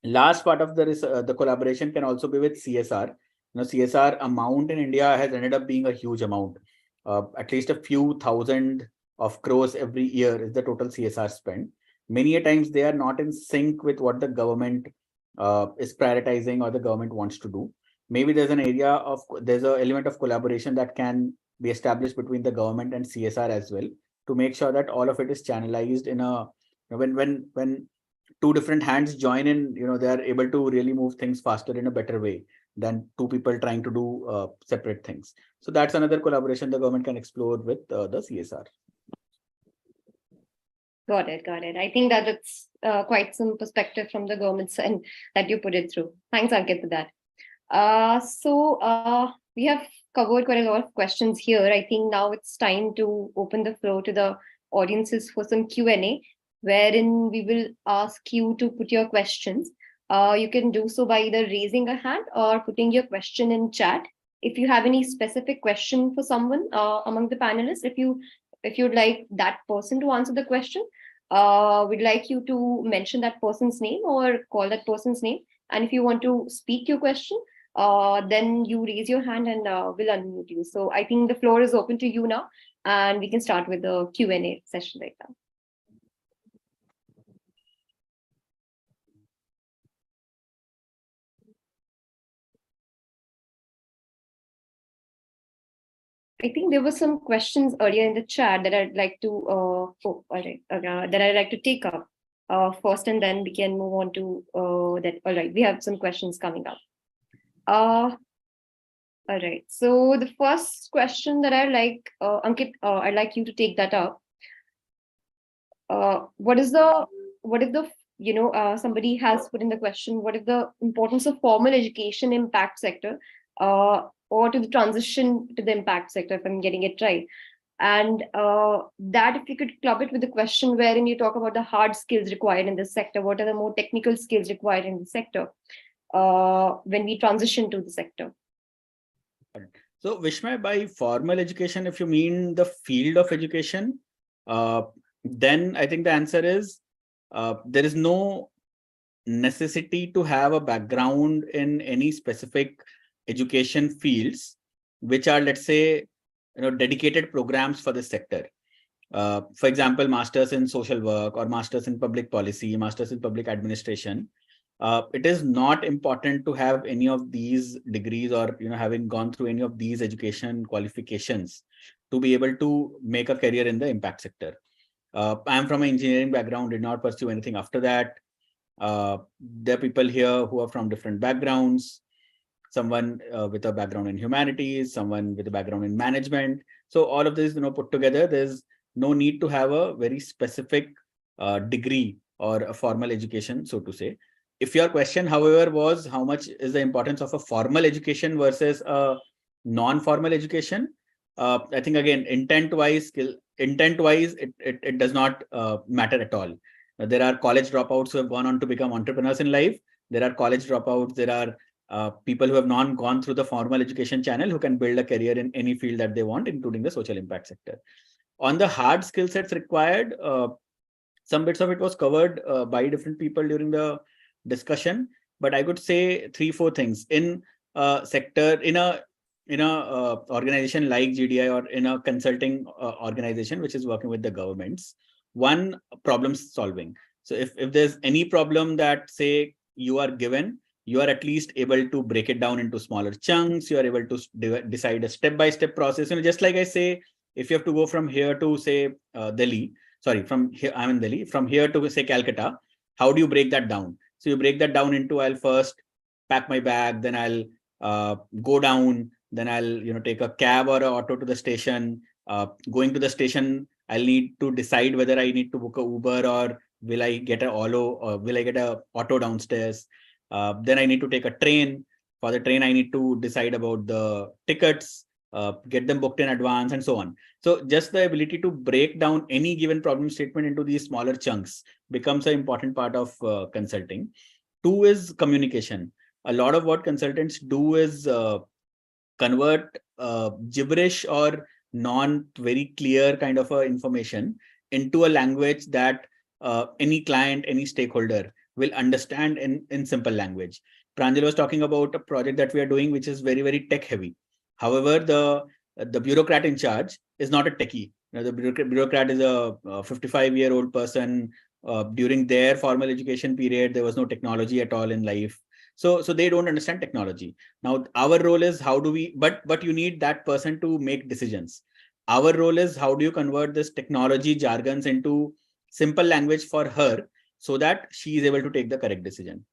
B: Last part of the collaboration can also be with CSR. CSR amount in India has ended up being a huge amount. At least a few thousand of crores every year is the total CSR spend. Many a times they are not in sync with what the government is prioritizing or the government wants to do. Maybe there's an element of collaboration that can be established between the government and CSR as well, to make sure that all of it is channelized in a, when two different hands join in, they are able to really move things faster in a better way than two people trying to do separate things. So that's another collaboration the government can explore with the CSR.
A: Got it. I think that it's quite some perspective from the government side that you put it through. Thanks, Ankit, for that. So we have covered quite a lot of questions here. I think now it's time to open the floor to the audiences for some Q&A, wherein we will ask you to put your questions. You can do so by either raising a hand or putting your question in chat. If you have any specific question for someone among the panelists, if you'd like that person to answer the question, we'd like you to mention that person's name or call that person's name. And if you want to speak your question, then you raise your hand and we'll unmute you. So I think the floor is open to you now, and we can start with the Q&A session right now. I think there were some questions earlier in the chat that I'd like to take up first, and then we can move on to that. All right, we have some questions coming up. All right, so the first question that I like, Ankit, I'd like you to take that up. What if somebody has put in the question, what if the importance of formal education impact sector, or to the transition to the impact sector, if I'm getting it right? And that, if you could club it with the question wherein you talk about the hard skills required in this sector, what are the more technical skills required in the sector when we transition to the sector?
B: So Vishmay, by formal education, if you mean the field of education, then I think the answer is there is no necessity to have a background in any specific education fields, which are, let's say, dedicated programs for the sector. For example, masters in social work or masters in public policy, masters in public administration. It is not important to have any of these degrees or having gone through any of these education qualifications to be able to make a career in the impact sector. I am from an engineering background, did not pursue anything after that. There are people here who are from different backgrounds. Someone with a background in humanities, someone with a background in management. So all of this, put together, there's no need to have a very specific degree or a formal education, so to say. If your question, however, was how much is the importance of a formal education versus a non-formal education, I think again, intent-wise, it does not matter at all. There are college dropouts who have gone on to become entrepreneurs in life. There are college dropouts. There are people who have not gone through the formal education channel who can build a career in any field that they want, including the social impact sector. On the hard skill sets required, some bits of it was covered by different people during the discussion, but I could say 3-4 things in a sector, in a organization like GDI or in a consulting organization which is working with the governments. One, problem solving. So if there's any problem that, say, you are given, you are at least able to break it down into smaller chunks. You are able to decide a step-by-step process. Just like I say, if you have to go from here to, say, Delhi, sorry, from here, I'm in Delhi, from here to, say, Calcutta, how do you break that down? So you break that down into, I'll first pack my bag, then I'll go down, then I'll take a cab or an auto to the station. Going to the station, I'll need to decide whether I need to book a Uber or will I get a Olo or will I get a auto downstairs? Then I need to take a train. For the train, I need to decide about the tickets, get them booked in advance, and so on. So just the ability to break down any given problem statement into these smaller chunks becomes an important part of consulting. 2 is communication. A lot of what consultants do is convert gibberish or non very clear kind of information into a language that any client, any stakeholder will understand in simple language. Pranjal was talking about a project that we are doing, which is very, very tech heavy. However, the bureaucrat in charge is not a techie. The bureaucrat is a 55-year-old person. During their formal education period, there was no technology at all in life. So they don't understand technology. Now, our role is how do we, but you need that person to make decisions. Our role is how do you convert this technology jargons into simple language for her so that she is able to take the correct decision.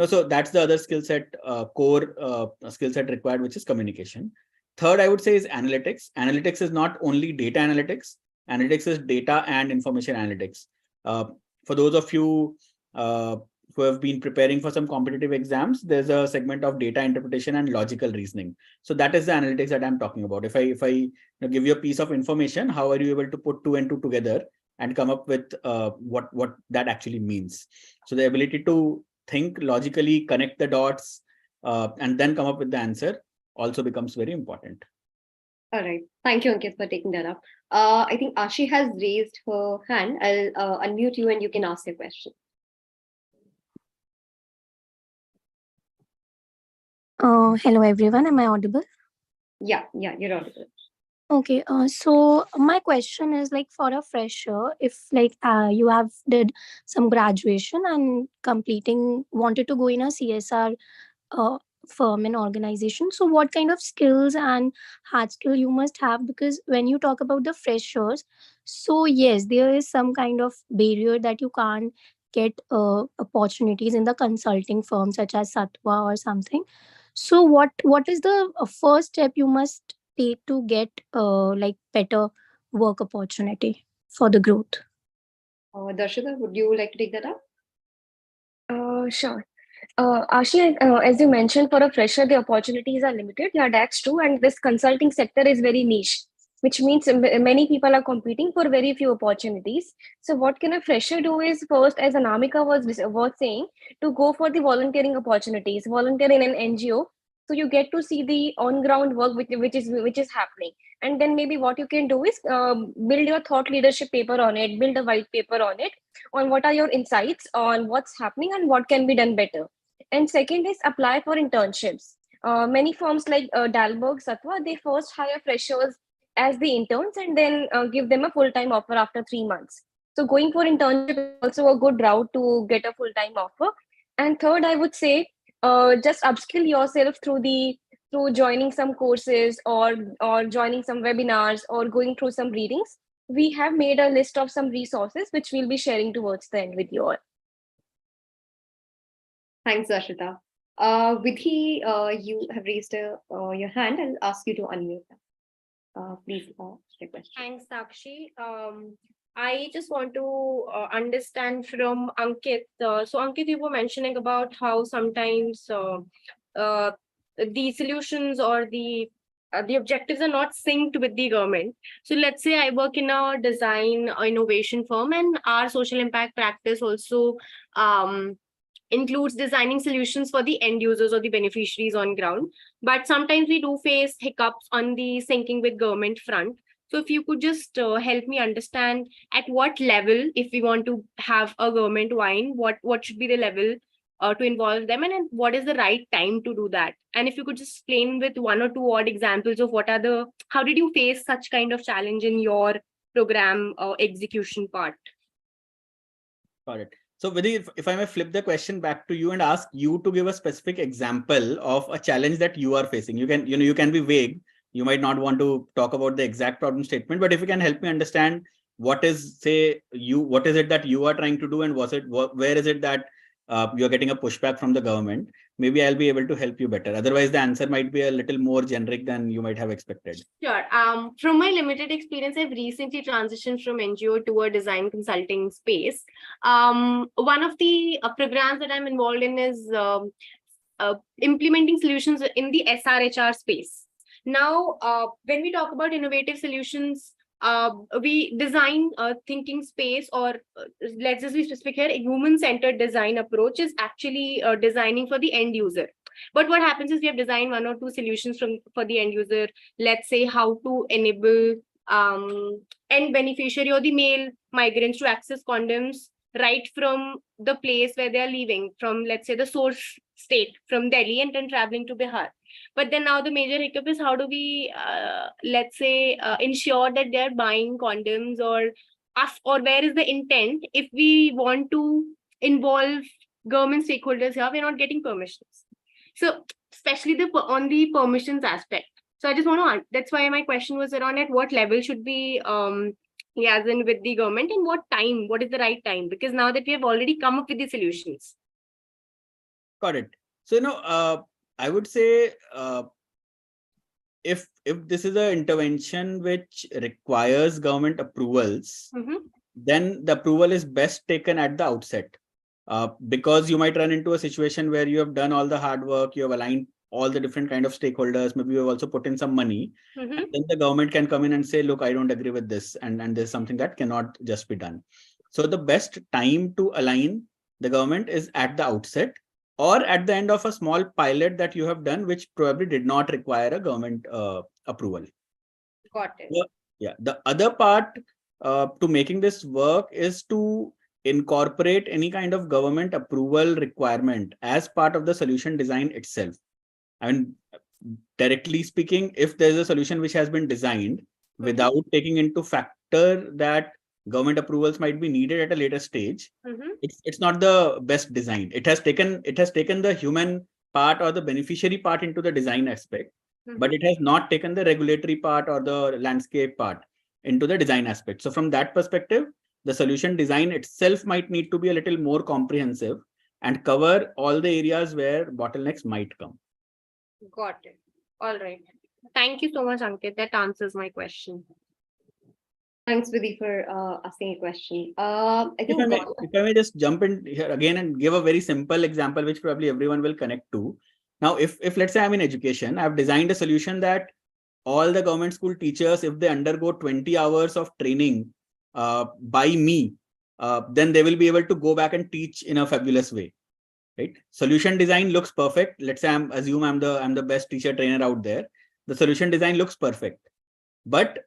B: So that's the other skill set, core skill set required, which is communication. Third, I would say is analytics. Analytics is not only data analytics. Analytics is data and information analytics. For those of you who have been preparing for some competitive exams, there's a segment of data interpretation and logical reasoning. So that is the analytics that I'm talking about. If I give you a piece of information, how are you able to put 2 and 2 together and come up with what that actually means? So the ability to think logically, connect the dots, and then come up with the answer also becomes very important.
A: All right. Thank you, Ankit, for taking that up. I think Ashi has raised her hand. I'll unmute you and you can ask your question.
H: Hello everyone, am I audible?
A: Yeah, you're audible.
H: Okay, so my question is like for a fresher, if like you have did some graduation and wanted to go in a CSR firm and organization, so what kind of skills and hard skill you must have? Because when you talk about the freshers, so yes, there is some kind of barrier that you can't get opportunities in the consulting firm such as Satwa or something. So what is the first step you must take to get like better work opportunity for the growth?
A: Darshita, would you like to take that up?
E: Sure. Ashi, as you mentioned, for a fresher, the opportunities are limited. Yeah, that's true. And this consulting sector is very niche, which means many people are competing for very few opportunities. So what can a fresher do is first, as Anamika was saying, to go for the volunteering opportunities, volunteer in an NGO. So you get to see the on-ground work which is happening. And then maybe what you can do is build your thought leadership paper on it, build a white paper on it, on what are your insights on what's happening and what can be done better. And second is apply for internships. Many firms like Dalberg, Satwa, they first hire freshers as the interns and then give them a full-time offer after 3 months. So going for internship is also a good route to get a full-time offer. And third, I would say just upskill yourself through joining some courses or joining some webinars or going through some readings. We have made a list of some resources which we'll be sharing towards the end with you all.
A: Thanks, Darshita. Vidhi, you have raised your hand. I'll ask you to unmute that. Please, your question.
I: Thanks, Sakshi. I just want to understand from Ankit. So Ankit, you were mentioning about how sometimes the solutions or the objectives are not synced with the government. So let's say I work in a design innovation firm and our social impact practice also includes designing solutions for the end users or the beneficiaries on ground. But sometimes we do face hiccups on the syncing with government front. So if you could just help me understand at what level, if we want to have a government wine, what should be the level to involve them and what is the right time to do that? And if you could just explain with 1 or 2 odd examples of how did you face such kind of challenge in your program execution part?
B: Got it. So Vidhi, if I may flip the question back to you and ask you to give a specific example of a challenge that you are facing. You can be vague. You might not want to talk about the exact problem statement, but if you can help me understand what is it that you are trying to do and where is it that you're getting a pushback from the government, maybe I'll be able to help you better. Otherwise, the answer might be a little more generic than you might have expected.
I: Sure. From my limited experience, I've recently transitioned from NGO to a design consulting space. One of the programs that I'm involved in is implementing solutions in the SRHR space. Now, when we talk about innovative solutions, we design thinking space, or let's just be specific here, a human-centered design approach is actually designing for the end user. But what happens is we have designed one or two solutions for the end user. Let's say how to enable end beneficiary or the male migrants to access condoms right from the place where they are leaving, from, let's say, the source state, from Delhi, and then traveling to Bihar. But then now the major hiccup is how do we, let's say, ensure that they're buying condoms, or where is the intent? If we want to involve government stakeholders here, we're not getting permissions. So especially on the permissions aspect. So I just want to, that's why my question was around at what level should we liaison with the government, and what is the right time? Because now that we have already come up with the solutions.
B: Got it. So, I would say if this is an intervention which requires government approvals, then the approval is best taken at the outset. Because you might run into a situation where you have done all the hard work, you have aligned all the different kind of stakeholders, maybe you have also put in some money, and then the government can come in and say, look, I don't agree with this, and there's something that cannot just be done. So the best time to align the government is at the outset, or at the end of a small pilot that you have done, which probably did not require a government approval.
I: Got it.
B: The other part to making this work is to incorporate any kind of government approval requirement as part of the solution design itself. I mean, directly speaking, if there's a solution which has been designed without taking into factor that government approvals might be needed at a later stage, it's not the best design. It has taken the human part or the beneficiary part into the design aspect, but it has not taken the regulatory part or the landscape part into the design aspect. So from that perspective, the solution design itself might need to be a little more comprehensive and cover all the areas where bottlenecks might come.
I: Got it. All right. Thank you so much, Ankit. That answers my question.
A: Thanks, Vidhi, for asking a question. I think
B: if I may just jump in here again and give a very simple example, which probably everyone will connect to. Now, if let's say I'm in education, I've designed a solution that all the government school teachers, if they undergo 20 hours of training by me, then they will be able to go back and teach in a fabulous way, right? Solution design looks perfect. Let's say I'm the best teacher trainer out there. The solution design looks perfect, but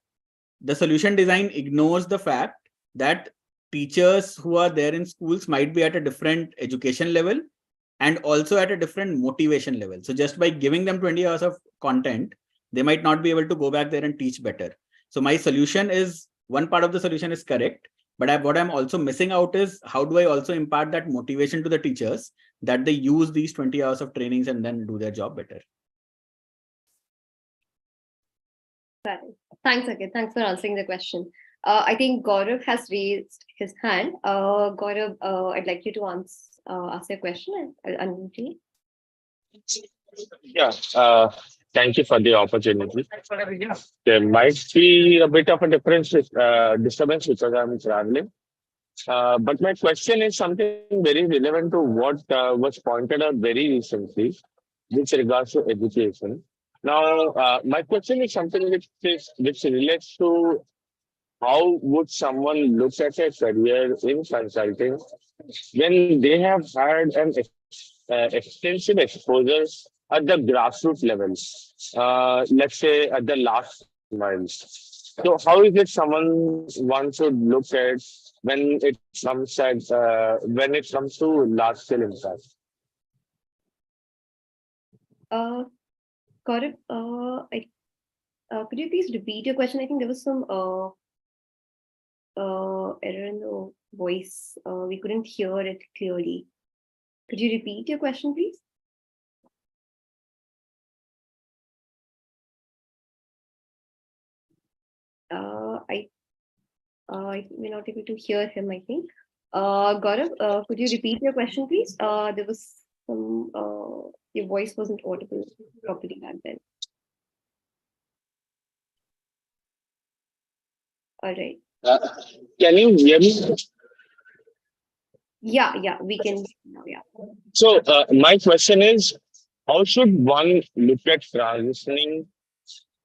B: the solution design ignores the fact that teachers who are there in schools might be at a different education level and also at a different motivation level. So just by giving them 20 hours of content, they might not be able to go back there and teach better. So my solution is, one part of the solution is correct, but what I'm also missing out is how do I also impart that motivation to the teachers that they use these 20 hours of trainings and then do their job better.
A: Thanks, Ankit. Thanks for answering the question. I think Gaurav has raised his hand. Gaurav, I'd like you to ask your question.
J: Yeah, thank you for the opportunity. There might be a bit of a disturbance because I'm traveling. But my question is something very relevant to what was pointed out very recently with regards to education. Now, my question is something which relates to how would someone look at a career in consulting when they have had an extensive exposure at the grassroots levels, let's say at the last miles. So how is it one should look at when it comes to large scale impact?
A: Gaurav, could you please repeat your question? I think there was some error in the voice. We couldn't hear it clearly. Could you repeat your question, please? I we're not able to hear him, I think. Gaurav, could you repeat your question, please? There was some, your voice wasn't audible properly back then. All right.
J: Can you hear me?
A: Yeah, we can now, yeah.
J: So my question is, how should one look at transitioning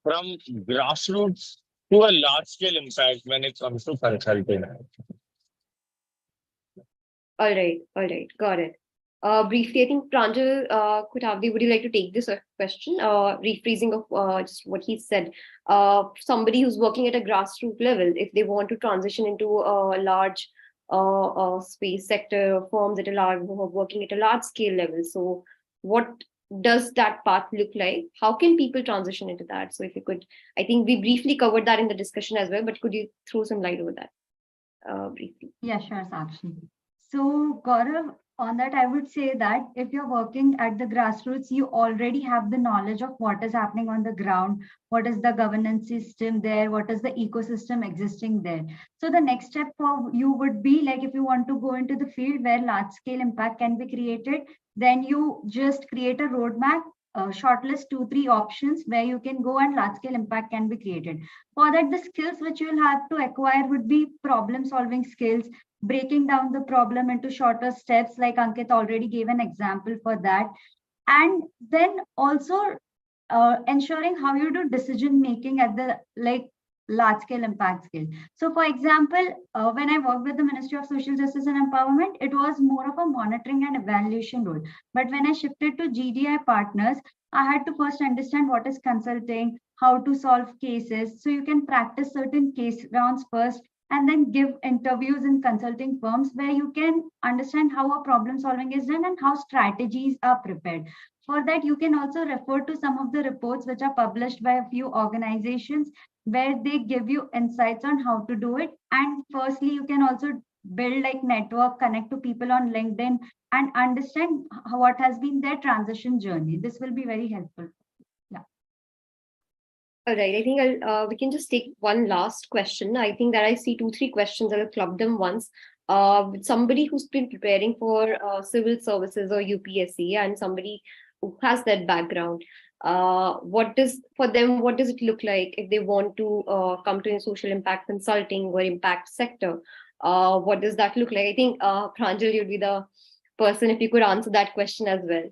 J: from grassroots to a large scale impact when it comes to consulting?
A: All right, got it. Briefly, I think Pranjal Kothawade, would you like to take this question? Rephrasing of just what he said. Somebody who's working at a grassroots level, if they want to transition into a large space sector firms at a large, who are working at a large scale level. So, what does that path look like? How can people transition into that? So, if you could, I think we briefly covered that in the discussion as well, but could you throw some light over that briefly?
D: Yeah, sure, Sakshi. So, Gaurav, on that, I would say that if you're working at the grassroots, you already have the knowledge of what is happening on the ground, what is the governance system there, what is the ecosystem existing there. So, the next step for you would be like if you want to go into the field where large scale impact can be created, then you just create a roadmap. Shortlist 2-3 options where you can go and large scale impact can be created. For that, the skills which you will have to acquire would be problem solving skills, breaking down the problem into shorter steps, like Ankit already gave an example for that. And then also ensuring how you do decision making at the large scale impact scale. So for example, when I worked with the Ministry of Social Justice and Empowerment, it was more of a monitoring and evaluation role. But when I shifted to GDI partners, I had to first understand what is consulting, how to solve cases. So you can practice certain case rounds first and then give interviews in consulting firms where you can understand how a problem solving is done and how strategies are prepared. For that, you can also refer to some of the reports which are published by a few organizations where they give you insights on how to do it. And firstly, you can also build like network, connect to people on LinkedIn and understand what has been their transition journey. This will be very helpful.
A: All right, I think we can just take one last question. I think that I see 2-3 questions. I'll club them once. With somebody who's been preparing for civil services or UPSC and somebody who has that background, what does it look like if they want to come to a social impact consulting or impact sector? What does that look like? I think Pranjal, you'd be the person if you could answer that question as well.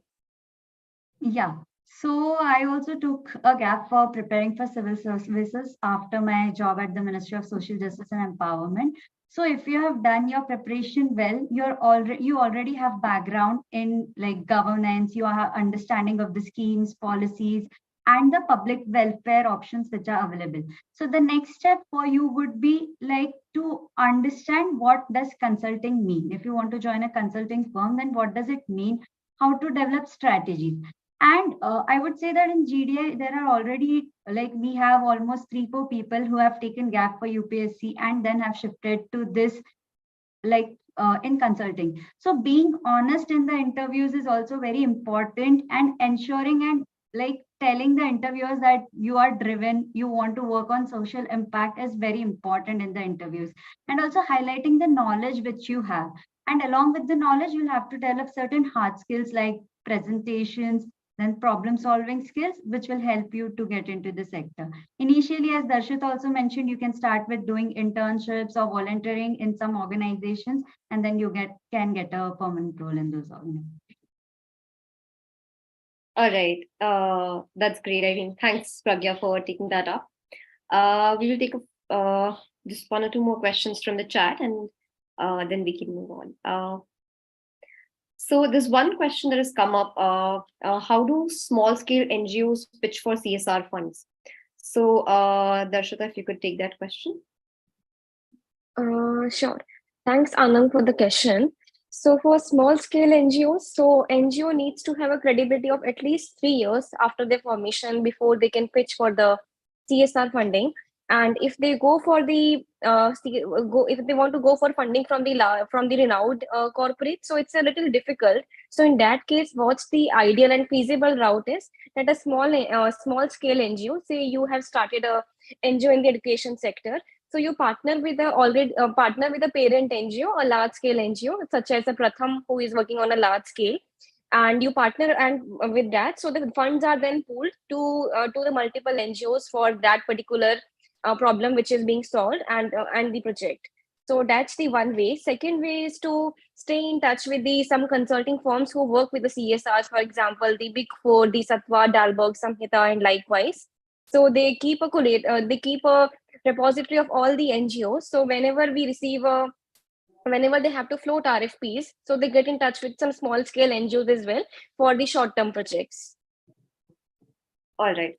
D: Yeah. So I also took a gap for preparing for civil services after my job at the Ministry of Social Justice and Empowerment. So if you have done your preparation well, you already have background in like governance, you have understanding of the schemes, policies, and the public welfare options which are available. So the next step for you would be like to understand what does consulting mean. If you want to join a consulting firm, then what does it mean? How to develop strategies. And I would say that in GDI, there are already, like we have almost 3-4 people who have taken gap for UPSC and then have shifted to this in consulting. So being honest in the interviews is also very important, and ensuring and like telling the interviewers that you are driven, you want to work on social impact is very important in the interviews. And also highlighting the knowledge which you have. And along with the knowledge, you'll have to develop certain hard skills like presentations, then problem solving skills, which will help you to get into the sector. Initially, as Darshit also mentioned, you can start with doing internships or volunteering in some organizations, and then you can get a permanent role in those organizations.
A: All right, that's great. I think thanks, Pragya, for taking that up. We will take just 1 or 2 more questions from the chat, and then we can move on. So there's one question that has come up. How do small-scale NGOs pitch for CSR funds? So Darshita, if you could take that question.
E: Sure. Thanks, Anand, for the question. So for small-scale NGOs, so NGO needs to have a credibility of at least 3 years after their formation before they can pitch for the CSR funding. And if they go for the if they want to go for funding from the renowned corporate, so it's a little difficult. So in that case, what's the ideal and feasible route is that a small scale NGO, say you have started a NGO in the education sector. So you partner with a parent NGO, a large scale NGO, such as a Pratham, who is working on a large scale, and you partner with that. So the funds are then pooled to the multiple NGOs for that particular problem which is being solved, and the project. So that's the one way. Second way is to stay in touch with some consulting firms who work with the CSRs, for example, the Big Four, the Satwa, Dalberg, Samhita, and likewise. So they keep a repository of all the NGOs. So whenever they have to float RFPs, so they get in touch with some small scale NGOs as well for the short term projects.
A: All right.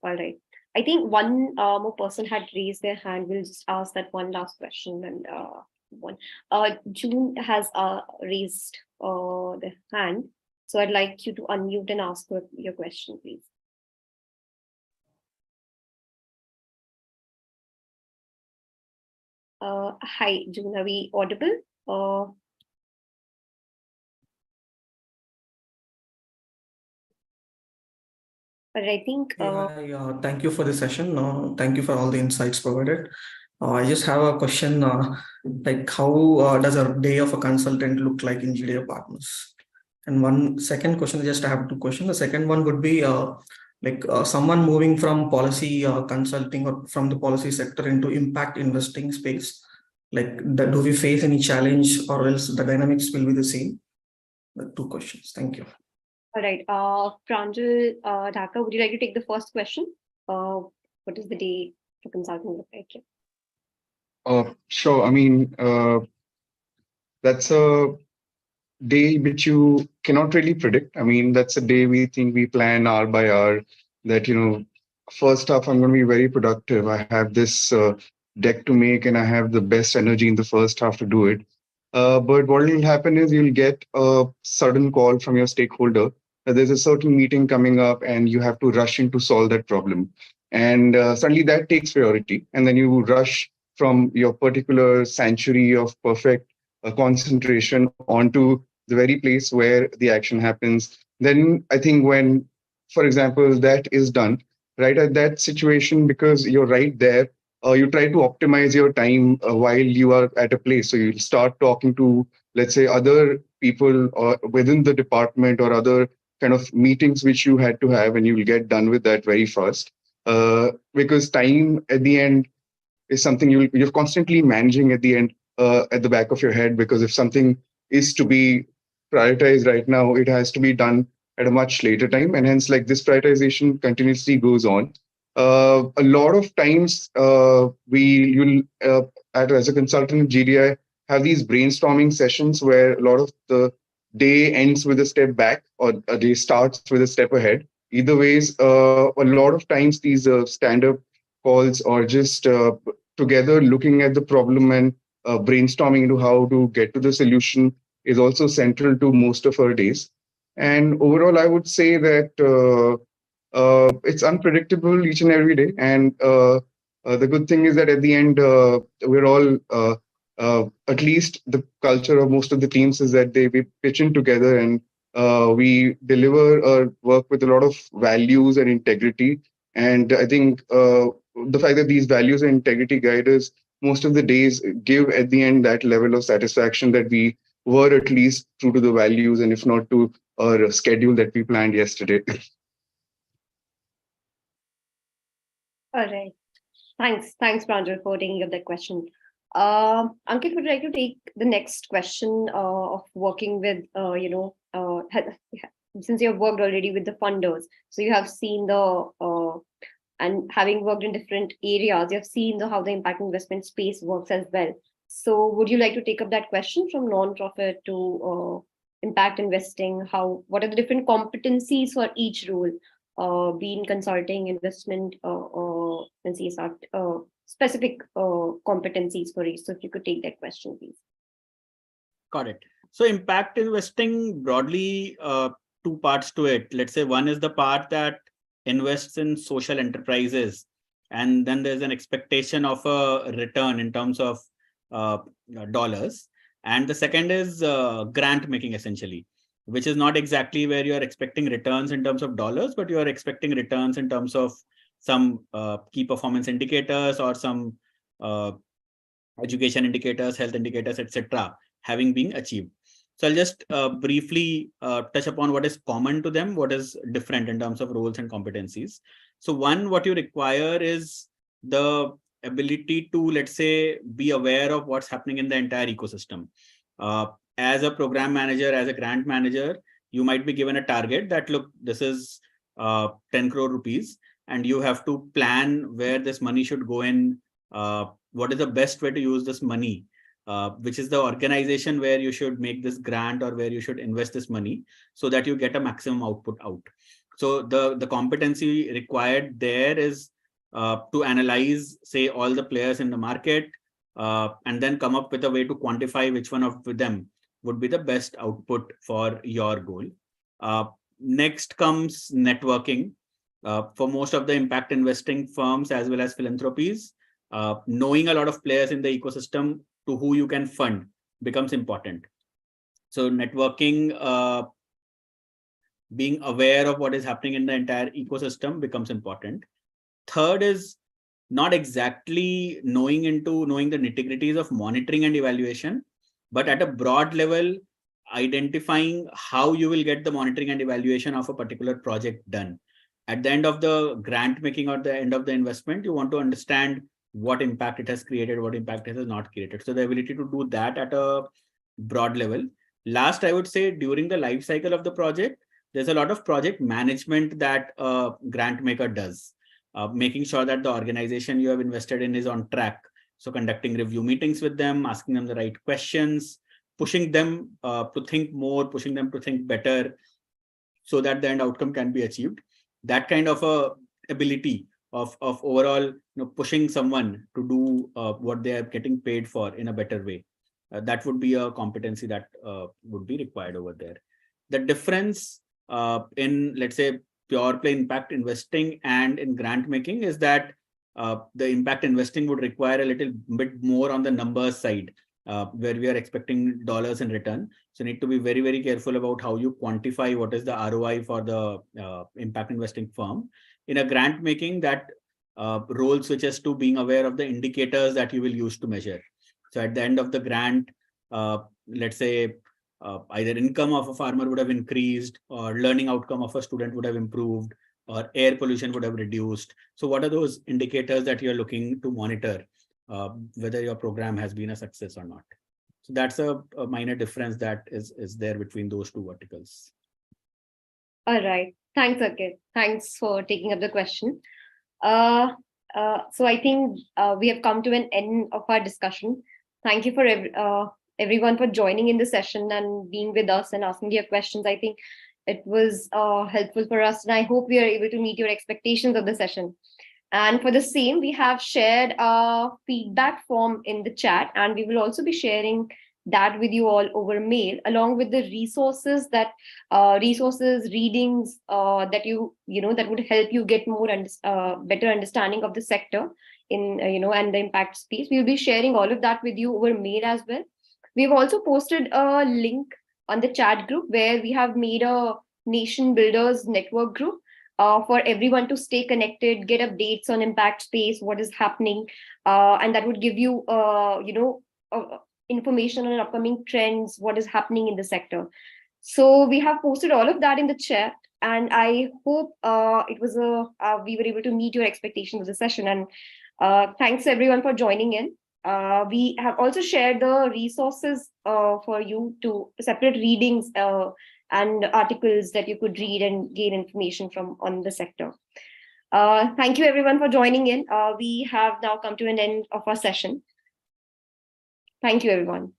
A: I think one more person had raised their hand. We'll just ask that one last question. And June has raised the hand. So I'd like you to unmute and ask your question, please. Hi, June, are we audible? But I think
K: thank you for the session. Thank you for all the insights provided. I just have a question, like how does a day of a consultant look like in GDI Partners? And one second question, I have two questions. The second one would be someone moving from policy consulting or from the policy sector into impact investing space. Do we face any challenge, or else the dynamics will be the same? Two questions. Thank you.
A: All right. Pranjal Dhaka, would you like to take the first question? What is the day for consulting look like?
G: Sure. I mean, that's a day which you cannot really predict. I mean, that's a day we think we plan hour by hour that, first off, I'm going to be very productive. I have this deck to make and I have the best energy in the first half to do it. But what will happen is you'll get a sudden call from your stakeholder that there's a certain meeting coming up and you have to rush in to solve that problem. And suddenly that takes priority. And then you rush from your particular sanctuary of perfect concentration onto the very place where the action happens. Then I think when, for example, that is done, right at that situation, because you're right there, you try to optimize your time while you are at a place. So you'll start talking to, let's say, other people or within the department or other kind of meetings which you had to have, and you'll get done with that very fast. Because time at the end is something you're constantly managing at the end, at the back of your head, because if something is to be prioritized right now, it has to be done at a much later time. And hence, this prioritization continuously goes on. A lot of times you'll as a consultant in GDI have these brainstorming sessions where a lot of the day ends with a step back or a day starts with a step ahead. Either ways, a lot of times these stand-up calls or just together looking at the problem and brainstorming into how to get to the solution is also central to most of our days. And overall, I would say that it's unpredictable each and every day. And the good thing is that at the end, we're all, at least the culture of most of the teams is that we pitch in together and we deliver work with a lot of values and integrity. And I think the fact that these values and integrity guide us most of the days give at the end that level of satisfaction that we were at least true to the values, and if not to our schedule that we planned yesterday.
A: All right. Thanks, Pranjal, for taking up that question. Ankit, would you like to take the next question of working with, since you have worked already with the funders, so you have seen and having worked in different areas, you have seen how the impact investment space works as well. So would you like to take up that question from non-profit to impact investing? What are the different competencies for each role, be in consulting, investment, and CSR, specific competencies for each? So if you could take that question, please.
B: Got it. So impact investing broadly, two parts to it. Let's say one is the part that invests in social enterprises, and then there's an expectation of a return in terms of dollars. And the second is grant making, essentially, which is not exactly where you are expecting returns in terms of dollars, but you are expecting returns in terms of some key performance indicators or some education indicators, health indicators, etc., having been achieved. So I'll just briefly touch upon what is common to them, what is different in terms of roles and competencies. So one, what you require is the ability to, let's say, be aware of what's happening in the entire ecosystem. As a program manager, as a grant manager, you might be given a target that, look, this is 10 crore rupees, and you have to plan where this money should go in, what is the best way to use this money, which is the organization where you should make this grant or where you should invest this money so that you get a maximum output out. So the competency required there is to analyze, say, all the players in the market, and then come up with a way to quantify which one of them would be the best output for your goal. Next comes networking. For most of the impact investing firms as well as philanthropies, knowing a lot of players in the ecosystem to who you can fund becomes important. So networking, being aware of what is happening in the entire ecosystem becomes important. Third is not exactly knowing the nitty-gritties of monitoring and evaluation, but at a broad level, identifying how you will get the monitoring and evaluation of a particular project done. At the end of the grant making or the end of the investment, you want to understand what impact it has created, what impact it has not created. So the ability to do that at a broad level. Last, I would say, during the life cycle of the project, there's a lot of project management that a grant maker does, making sure that the organization you have invested in is on track. So conducting review meetings with them, asking them the right questions, pushing them to think more, pushing them to think better, so that the end outcome can be achieved. That kind of a ability of overall pushing someone to do what they are getting paid for in a better way. That would be a competency that would be required over there. The difference in, let's say, pure play impact investing and in grant making is that the impact investing would require a little bit more on the numbers side, where we are expecting dollars in return. So you need to be very, very careful about how you quantify what is the ROI for the impact investing firm. In a grant making, that role switches to being aware of the indicators that you will use to measure. So at the end of the grant, let's say either income of a farmer would have increased, or learning outcome of a student would have improved, or air pollution would have reduced. So what are those indicators that you're looking to monitor, whether your program has been a success or not? So that's a minor difference that is there between those two verticals.
A: All right. Thanks, Ankit. Thanks for taking up the question. So I think we have come to an end of our discussion. Thank you for everyone for joining in the session and being with us and asking your questions. I think it was helpful for us, and I hope we are able to meet your expectations of the session. And for the same, we have shared a feedback form in the chat, and we will also be sharing that with you all over mail, along with the resources readings that that would help you get more better understanding of the sector in and the impact space. We'll be sharing all of that with you over mail as well. We've also posted a link on the chat group where we have made a Nation Builders network group for everyone to stay connected, get updates on impact space, what is happening, and that would give you information on upcoming trends, what is happening in the sector. So we have posted all of that in the chat, and I hope we were able to meet your expectations of the session. And thanks everyone for joining in. We have also shared the resources for you to separate readings and articles that you could read and gain information from on the sector. Thank you everyone for joining in. We have now come to an end of our session. Thank you, everyone.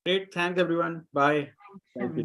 B: Great. Thanks, everyone. Bye.
D: Thank you.